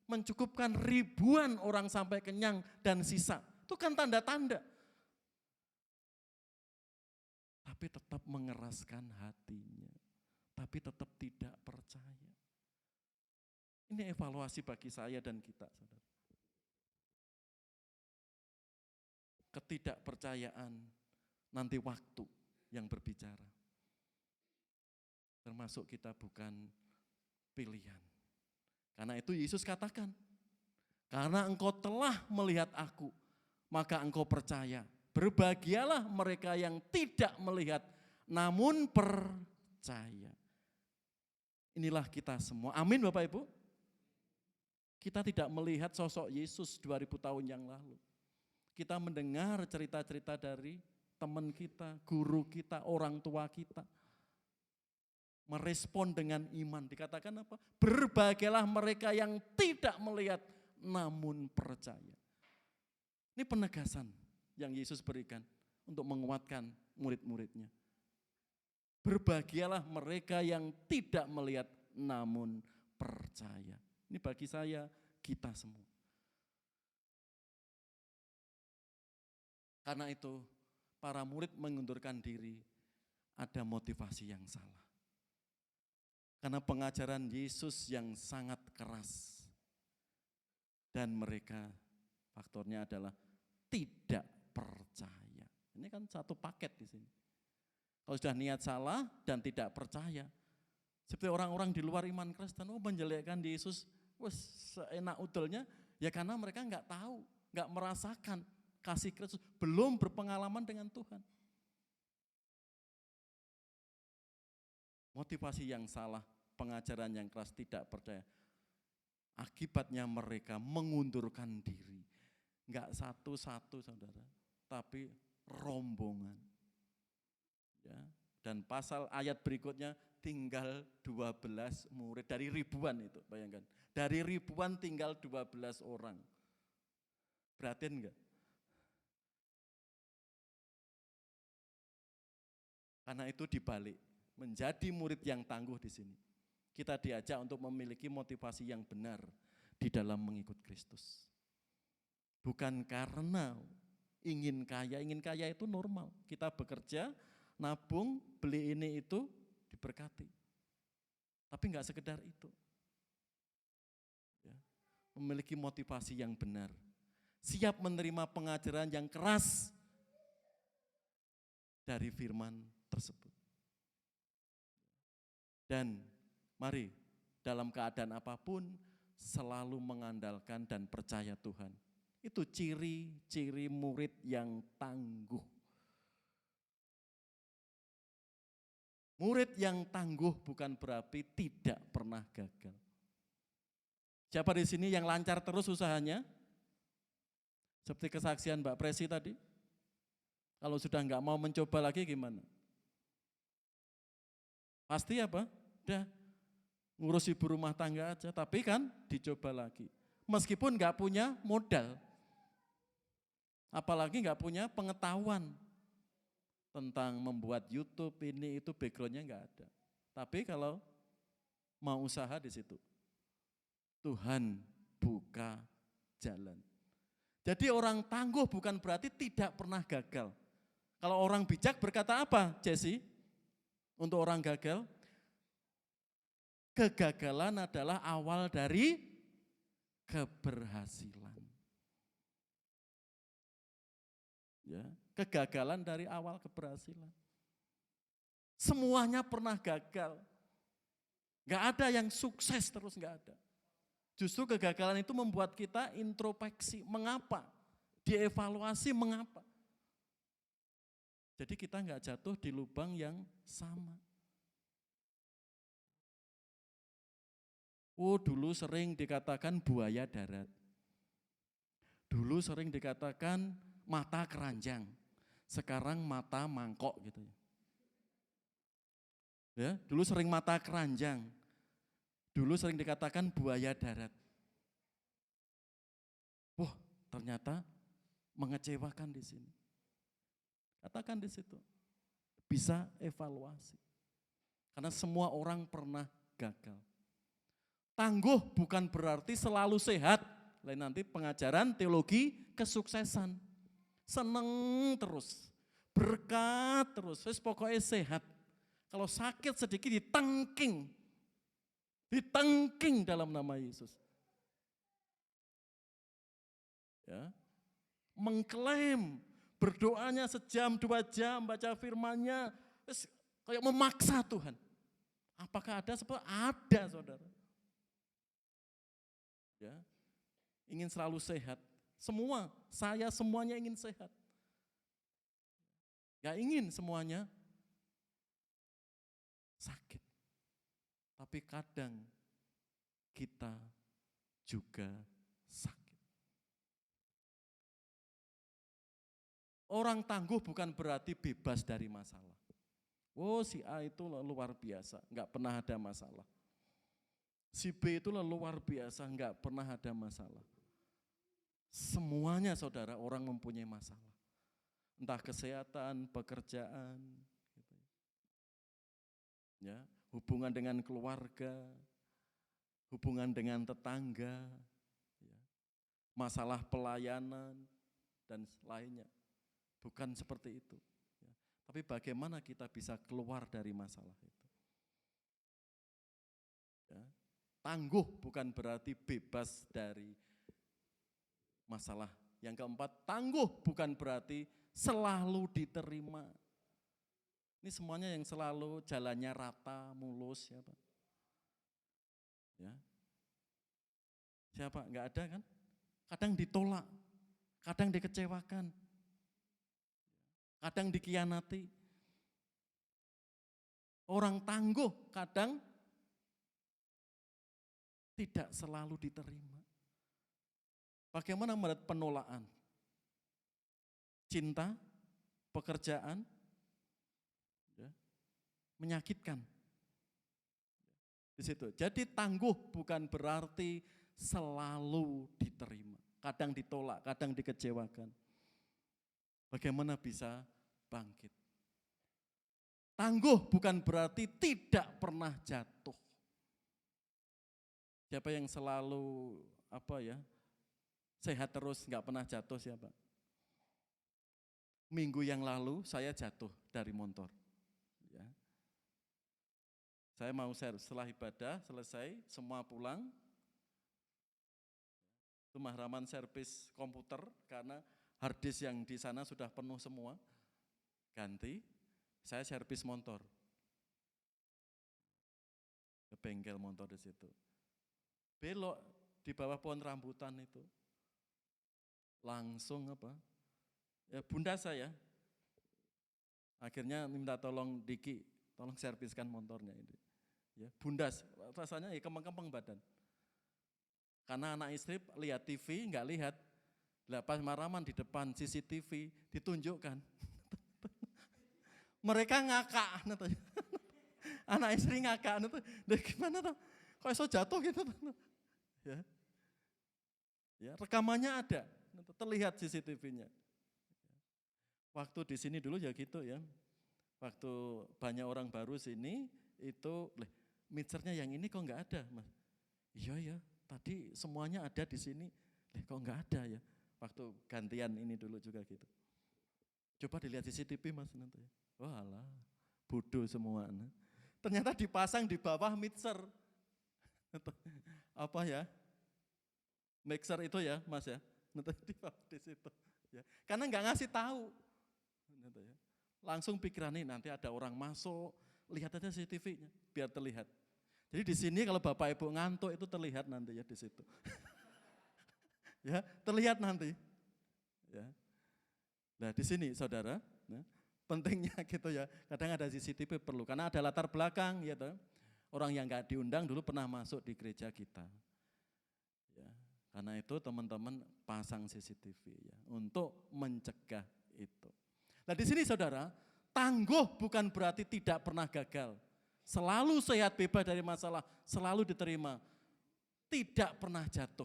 Mencukupkan ribuan orang sampai kenyang dan sisa. Itu kan tanda-tanda. Tapi tetap mengeraskan hatinya. Tapi tetap tidak percaya. Ini evaluasi bagi saya dan kita, saudara. Ketidakpercayaan nanti waktu yang berbicara. Termasuk kita bukan pilihan. Karena itu Yesus katakan, karena engkau telah melihat aku, maka engkau percaya. Berbahagialah mereka yang tidak melihat, namun percaya. Inilah kita semua. Amin Bapak Ibu. Kita tidak melihat sosok Yesus 2000 tahun yang lalu. Kita mendengar cerita-cerita dari teman kita, guru kita, orang tua kita. Merespon dengan iman. Dikatakan apa? Berbahagialah mereka yang tidak melihat, namun percaya. Ini penegasan yang Yesus berikan untuk menguatkan murid-muridnya. Berbahagialah mereka yang tidak melihat namun percaya. Ini bagi saya, kita semua. Karena itu para murid mengundurkan diri, ada motivasi yang salah. Karena pengajaran Yesus yang sangat keras. Dan mereka faktornya adalah tidak percaya. Ini kan satu paket di sini. Kalau sudah niat salah dan tidak percaya, seperti orang-orang di luar iman Kristen, menjelekkan Yesus, seenak udolnya, ya karena mereka enggak tahu, enggak merasakan kasih Kristus, belum berpengalaman dengan Tuhan. Motivasi yang salah, pengajaran yang keras, tidak percaya. Akibatnya mereka mengundurkan diri. Enggak satu-satu saudara, tapi rombongan. Ya, dan pasal ayat berikutnya tinggal 12 murid dari ribuan itu, bayangkan. Dari ribuan tinggal 12 orang. Perhatiin enggak? Karena itu dibalik, menjadi murid yang tangguh di sini. Kita diajak untuk memiliki motivasi yang benar di dalam mengikut Kristus. Bukan karena ingin kaya itu normal. Kita bekerja, nabung, beli ini itu, diberkati. Tapi enggak sekedar itu. Ya, memiliki motivasi yang benar. Siap menerima pengajaran yang keras dari firman tersebut. Dan mari dalam keadaan apapun selalu mengandalkan dan percaya Tuhan. Itu ciri-ciri murid yang tangguh. Murid yang tangguh bukan berarti tidak pernah gagal. Siapa di sini yang lancar terus usahanya? Seperti kesaksian Mbak Presi tadi, kalau sudah nggak mau mencoba lagi gimana? Pasti apa? Udah ngurus ibu rumah tangga aja, tapi kan dicoba lagi. Meskipun nggak punya modal, apalagi nggak punya pengetahuan tentang membuat YouTube ini itu backgroundnya nggak ada. Tapi kalau mau usaha di situ, Tuhan buka jalan. Jadi orang tangguh bukan berarti tidak pernah gagal. Kalau orang bijak berkata apa, Jesse? Untuk orang gagal, kegagalan adalah awal dari keberhasilan. Ya, kegagalan dari awal keberhasilan. Semuanya pernah gagal. Gak ada yang sukses terus, gak ada. Justru kegagalan itu membuat kita introspeksi, mengapa? Dievaluasi mengapa? Jadi kita nggak jatuh di lubang yang sama. Oh, dulu sering dikatakan buaya darat. Dulu sering dikatakan mata keranjang. Sekarang mata mangkok gitu ya. Ya, dulu sering mata keranjang. Dulu sering dikatakan buaya darat. Wah, ternyata mengecewakan di sini. Katakan di situ. Bisa evaluasi. Karena semua orang pernah gagal. Tangguh bukan berarti selalu sehat. Lain nanti pengajaran teologi kesuksesan. Seneng terus. Berkat terus. Pokoknya sehat. Kalau sakit sedikit ditengking. Ditengking dalam nama Yesus. Ya. Mengklaim, berdoanya sejam, 2 jam, baca firman-Nya, kayak memaksa Tuhan. Apakah ada seperti? Ada, saudara. Ya. Ingin selalu sehat. Semua, saya semuanya ingin sehat. Gak ingin semuanya sakit. Tapi kadang kita juga sakit. Orang tangguh bukan berarti bebas dari masalah. Oh, si A itu luar biasa, enggak pernah ada masalah. Si B itu luar biasa, enggak pernah ada masalah. Semuanya saudara orang mempunyai masalah. Entah kesehatan, pekerjaan, gitu. Ya, hubungan dengan keluarga, hubungan dengan tetangga, ya, masalah pelayanan, dan lainnya. Bukan seperti itu. Ya. Tapi bagaimana kita bisa keluar dari masalah itu. Ya. Tangguh bukan berarti bebas dari masalah. Yang keempat, tangguh bukan berarti selalu diterima. Ini semuanya yang selalu jalannya rata, mulus, ya Pak. Ya. Siapa? Enggak ada kan? Kadang ditolak, kadang dikecewakan, kadang dikhianati. Orang tangguh kadang tidak selalu diterima. Bagaimana melihat penolakan? Cinta, pekerjaan, ya, menyakitkan. Di situ. Jadi tangguh bukan berarti selalu diterima. Kadang ditolak, kadang dikecewakan. Bagaimana bisa bangkit? Tangguh bukan berarti tidak pernah jatuh. Siapa yang selalu sehat terus, nggak pernah jatuh siapa? Minggu yang lalu saya jatuh dari motor. Ya. Saya mau setelah ibadah selesai, semua pulang. Itu Mahraman servis komputer karena hard disk yang di sana sudah penuh semua. Ganti, saya servis motor. Ke bengkel motor di situ. Belok di bawah pohon rambutan itu. Langsung ya bunda saya. Akhirnya minta tolong Diki, tolong serviskan motornya ini. Ya, bundas, rasanya ya kempeng-kempeng badan. Karena anak istri lihat TV, enggak lihat Lah pas Maraman di depan CCTV ditunjukkan. Mereka ngakak. Anak istri ngakak. Dan gimana tuh? Kok iso jatuh gitu? Ya. Ya, rekamannya ada. Terlihat CCTV-nya. Waktu di sini dulu ya gitu ya. Waktu banyak orang baru sini itu mixernya yang ini kok enggak ada, Mas. Iya ya, tadi semuanya ada di sini. Kok enggak ada ya? Waktu gantian ini dulu juga gitu. Coba dilihat CCTV Mas nanti. Walah, bodoh semua. Ternyata dipasang di bawah mixer. Apa ya? Mixer itu ya Mas ya. Di situ. Ya. Karena enggak ngasih tahu. Langsung pikiran ini nanti ada orang masuk, lihat aja CCTV-nya biar terlihat. Jadi di sini kalau Bapak Ibu ngantuk itu terlihat nanti ya di situ. Ya, terlihat nanti. Ya. Nah, di sini Saudara, ya, pentingnya gitu ya. Kadang ada CCTV perlu karena ada latar belakang ya toh. Orang yang enggak diundang dulu pernah masuk di gereja kita. Ya, karena itu teman-teman pasang CCTV ya untuk mencegah itu. Nah di sini Saudara, tangguh bukan berarti tidak pernah gagal. Selalu sehat bebas dari masalah, selalu diterima. Tidak pernah jatuh.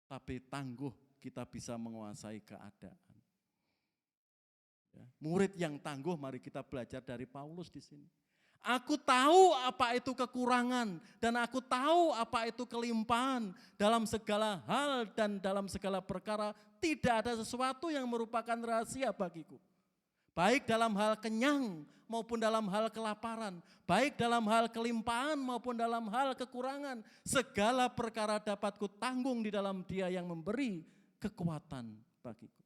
Tapi tangguh kita bisa menguasai keadaan. Ya, murid yang tangguh mari kita belajar dari Paulus di sini. Aku tahu apa itu kekurangan dan aku tahu apa itu kelimpahan dalam segala hal dan dalam segala perkara. Tidak ada sesuatu yang merupakan rahasia bagiku. Baik dalam hal kenyang maupun dalam hal kelaparan. Baik dalam hal kelimpahan maupun dalam hal kekurangan. Segala perkara dapat kutanggung di dalam Dia yang memberi kekuatan bagiku.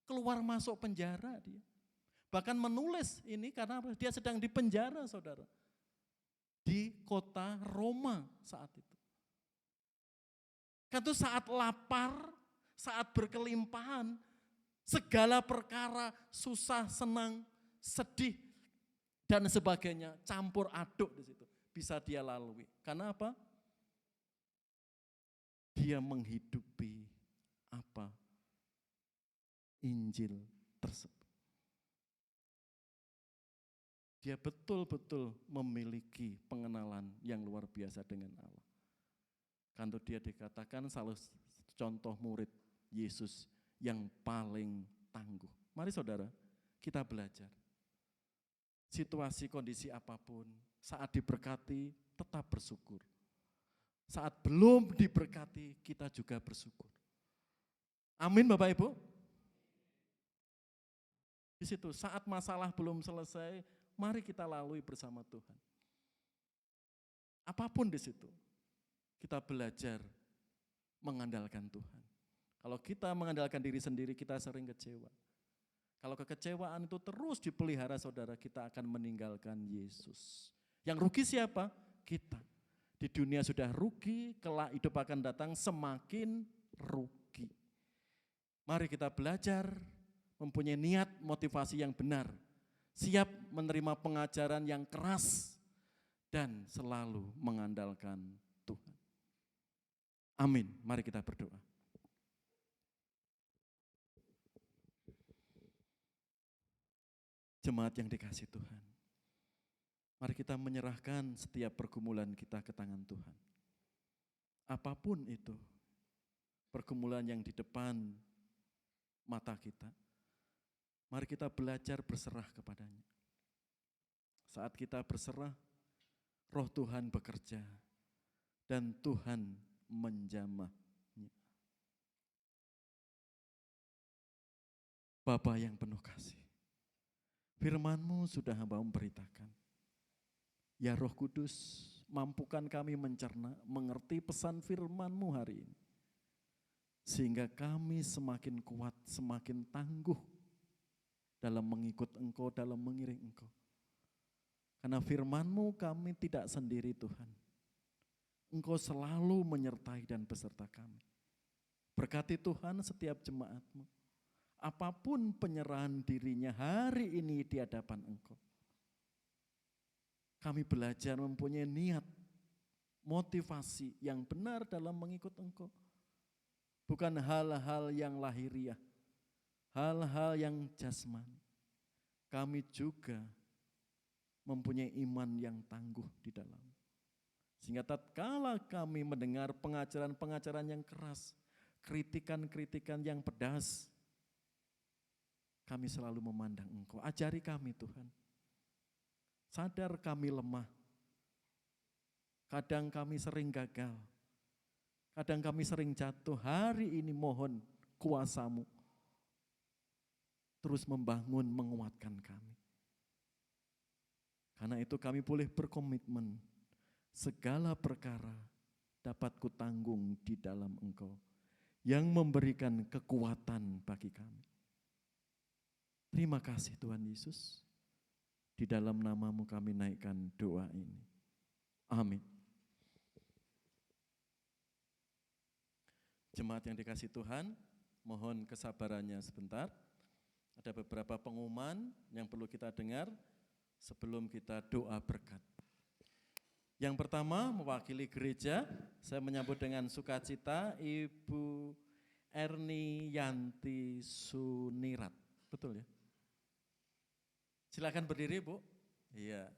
Keluar masuk penjara dia. Bahkan menulis ini karena dia sedang di penjara Saudara. Di kota Roma saat itu. Kan itu saat lapar, saat berkelimpahan, segala perkara susah, senang, sedih, dan sebagainya campur aduk di situ. Bisa dia lalui. Karena apa? Dia menghidupi apa? Injil tersebut. Dia betul-betul memiliki pengenalan yang luar biasa dengan Allah. Karena dia dikatakan salah contoh murid Yesus yang paling tangguh. Mari Saudara, kita belajar. Situasi kondisi apapun, saat diberkati tetap bersyukur. Saat belum diberkati kita juga bersyukur. Amin Bapak Ibu. Di situ saat masalah belum selesai, mari kita lalui bersama Tuhan. Apapun di situ, kita belajar mengandalkan Tuhan. Kalau kita mengandalkan diri sendiri, kita sering kecewa. Kalau kekecewaan itu terus dipelihara Saudara, kita akan meninggalkan Yesus. Yang rugi siapa? Kita. Di dunia sudah rugi, kelak hidup akan datang semakin rugi. Mari kita belajar mempunyai niat motivasi yang benar. Siap menerima pengajaran yang keras dan selalu mengandalkan Tuhan. Amin. Mari kita berdoa. Jemaat yang dikasihi Tuhan, mari kita menyerahkan setiap pergumulan kita ke tangan Tuhan. Apapun itu, pergumulan yang di depan mata kita, mari kita belajar berserah kepadanya. Saat kita berserah, Roh Tuhan bekerja dan Tuhan menjamahnya. Bapa yang penuh kasih, firman-Mu sudah hamba memberitakan. Ya Roh Kudus, mampukan kami mencerna, mengerti pesan firman-Mu hari ini. Sehingga kami semakin kuat, semakin tangguh dalam mengikut Engkau, dalam mengiring Engkau. Karena firman-Mu kami tidak sendiri Tuhan. Engkau selalu menyertai dan beserta kami. Berkati Tuhan setiap jemaat-Mu. Apapun penyerahan dirinya hari ini di hadapan Engkau. Kami belajar mempunyai niat, motivasi yang benar dalam mengikut Engkau. bukan hal-hal yang lahiriah, hal-hal yang jasmani. Kami juga mempunyai iman yang tangguh di dalam. Sehingga tatkala kami mendengar pengajaran-pengajaran yang keras, kritikan-kritikan yang pedas, kami selalu memandang Engkau. Ajari kami Tuhan. Sadar kami lemah. Kadang kami sering gagal. Kadang kami sering jatuh. Hari ini mohon kuasa-Mu terus membangun, menguatkan kami. Karena itu kami boleh berkomitmen, segala perkara dapat kutanggung di dalam Engkau, yang memberikan kekuatan bagi kami. Terima kasih Tuhan Yesus, di dalam nama-Mu kami naikkan doa ini. Amin. Jemaat yang dikasihi Tuhan, mohon kesabarannya sebentar. Ada beberapa pengumuman yang perlu kita dengar sebelum kita doa berkat. Yang pertama, mewakili gereja, saya menyambut dengan sukacita Ibu Erni Yanti Sunirat. Betul ya? Silakan berdiri, Bu. Iya.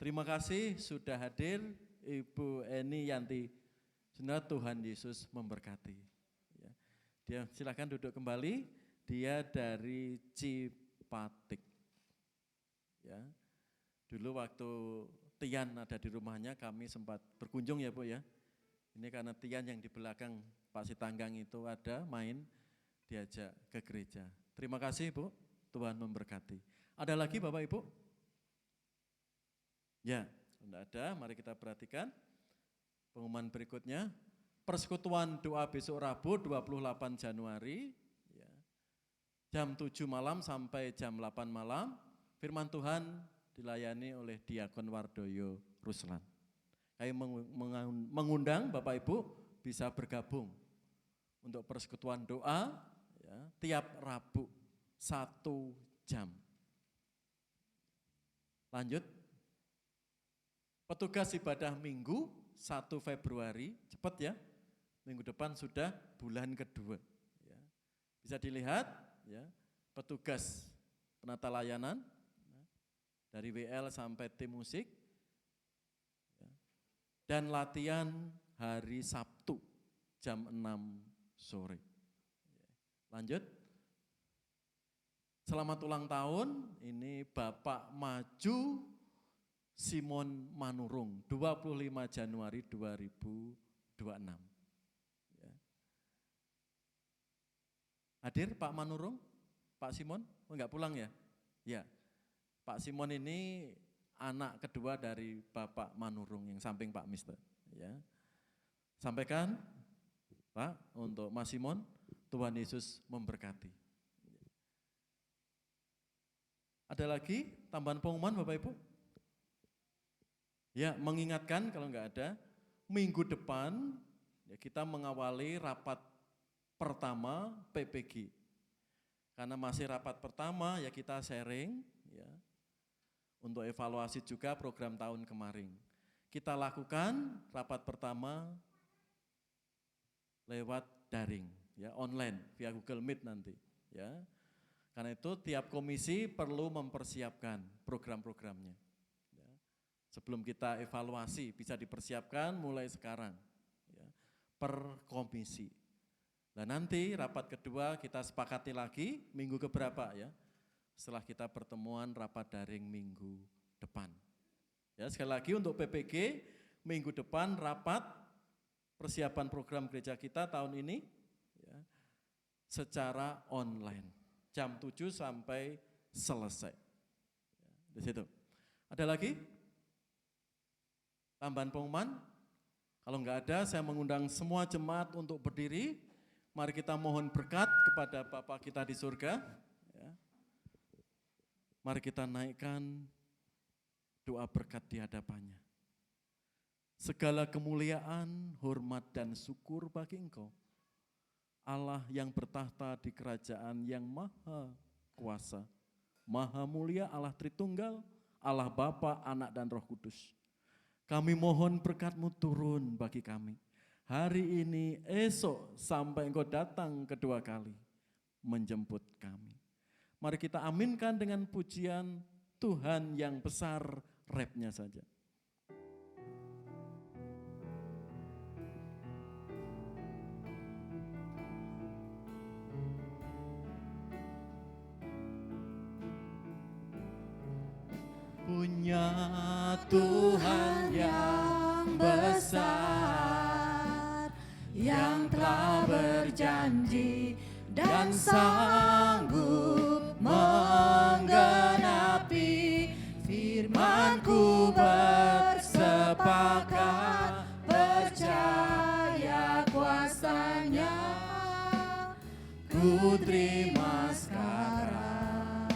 Terima kasih sudah hadir Ibu Erni Yanti Sunirat. Tuhan Yesus memberkati. Ya. Dia silakan duduk kembali. Dia dari Cipatik. Ya. Dulu waktu Tian ada di rumahnya, kami sempat berkunjung ya Bu ya. Ini karena Tian yang di belakang Pak Sitanggang itu ada main, diajak ke gereja. Terima kasih Bu, Tuhan memberkati. Ada lagi Bapak Ibu? Ya, tidak ada, mari kita perhatikan pengumuman berikutnya. Persekutuan doa besok Rabu 28 Januari. Jam 7 malam sampai jam 8 malam, firman Tuhan dilayani oleh Diakon Wardoyo Ruslan. Kami mengundang Bapak Ibu bisa bergabung untuk persekutuan doa ya, tiap Rabu 1 jam. Lanjut, petugas ibadah Minggu 1 Februari, cepat ya, minggu depan sudah bulan kedua. Ya. Bisa dilihat, ya, petugas penata layanan ya, dari WL sampai tim musik ya, dan latihan hari Sabtu jam 6 sore. Lanjut, selamat ulang tahun, ini Bapak Maju Simon Manurung, 25 Januari 2026. Hadir Pak Manurung, Pak Simon, oh enggak pulang ya? Ya, Pak Simon ini anak kedua dari Bapak Manurung yang samping Pak Mister. Ya. Sampaikan Pak untuk Mas Simon, Tuhan Yesus memberkati. Ada lagi tambahan pengumuman Bapak Ibu? Ya, mengingatkan kalau enggak ada, minggu depan ya, kita mengawali rapat pertama PPG. Karena masih rapat pertama ya kita sharing ya. Untuk evaluasi juga program tahun kemarin. Kita lakukan rapat pertama lewat daring ya, online via Google Meet nanti ya. Karena itu tiap komisi perlu mempersiapkan program-programnya. Ya. Sebelum kita evaluasi bisa dipersiapkan mulai sekarang ya, per komisi. Nah nanti rapat kedua kita sepakati lagi minggu keberapa ya, setelah kita pertemuan rapat daring minggu depan. Ya sekali lagi untuk PPG minggu depan rapat persiapan program gereja kita tahun ini ya, secara online jam 7 sampai selesai. Ya, di situ. Ada lagi tambahan pengumuman? Kalau enggak ada saya mengundang semua jemaat untuk berdiri. Mari kita mohon berkat kepada Bapa kita di surga. Ya. Mari kita naikkan doa berkat di hadapannya. Segala kemuliaan, hormat dan syukur bagi Engkau, Allah yang bertahta di kerajaan yang maha kuasa, maha mulia, Allah Tritunggal, Allah Bapa, Anak dan Roh Kudus. Kami mohon berkat-Mu turun bagi kami. hari ini, esok, sampai Engkau datang kedua kali menjemput kami. Mari kita aminkan dengan pujian Tuhan yang besar, rapnya saja. Punya Tuhan yang besar, yang telah berjanji dan sanggup menggenapi firman-Ku, bersepakat percaya kuasa-Nya, ku terima sekarang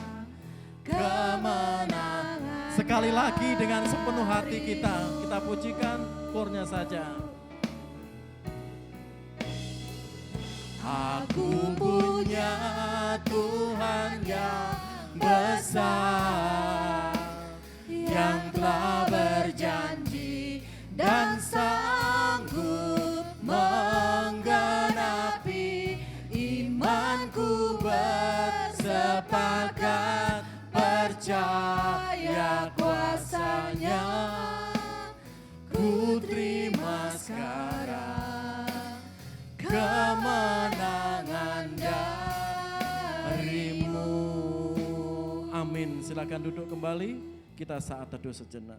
kemenangan. Sekali lagi dengan sepenuh hati kita pujikan kornya saja. Aku punya Tuhan yang besar, yang telah berjanji dan sanggup menggenapi imanku, bersepakat percaya kuasa-Nya, ku terima sekarang kemenangan darimu. Amin. Silakan duduk kembali, kita saat teduh sejenak.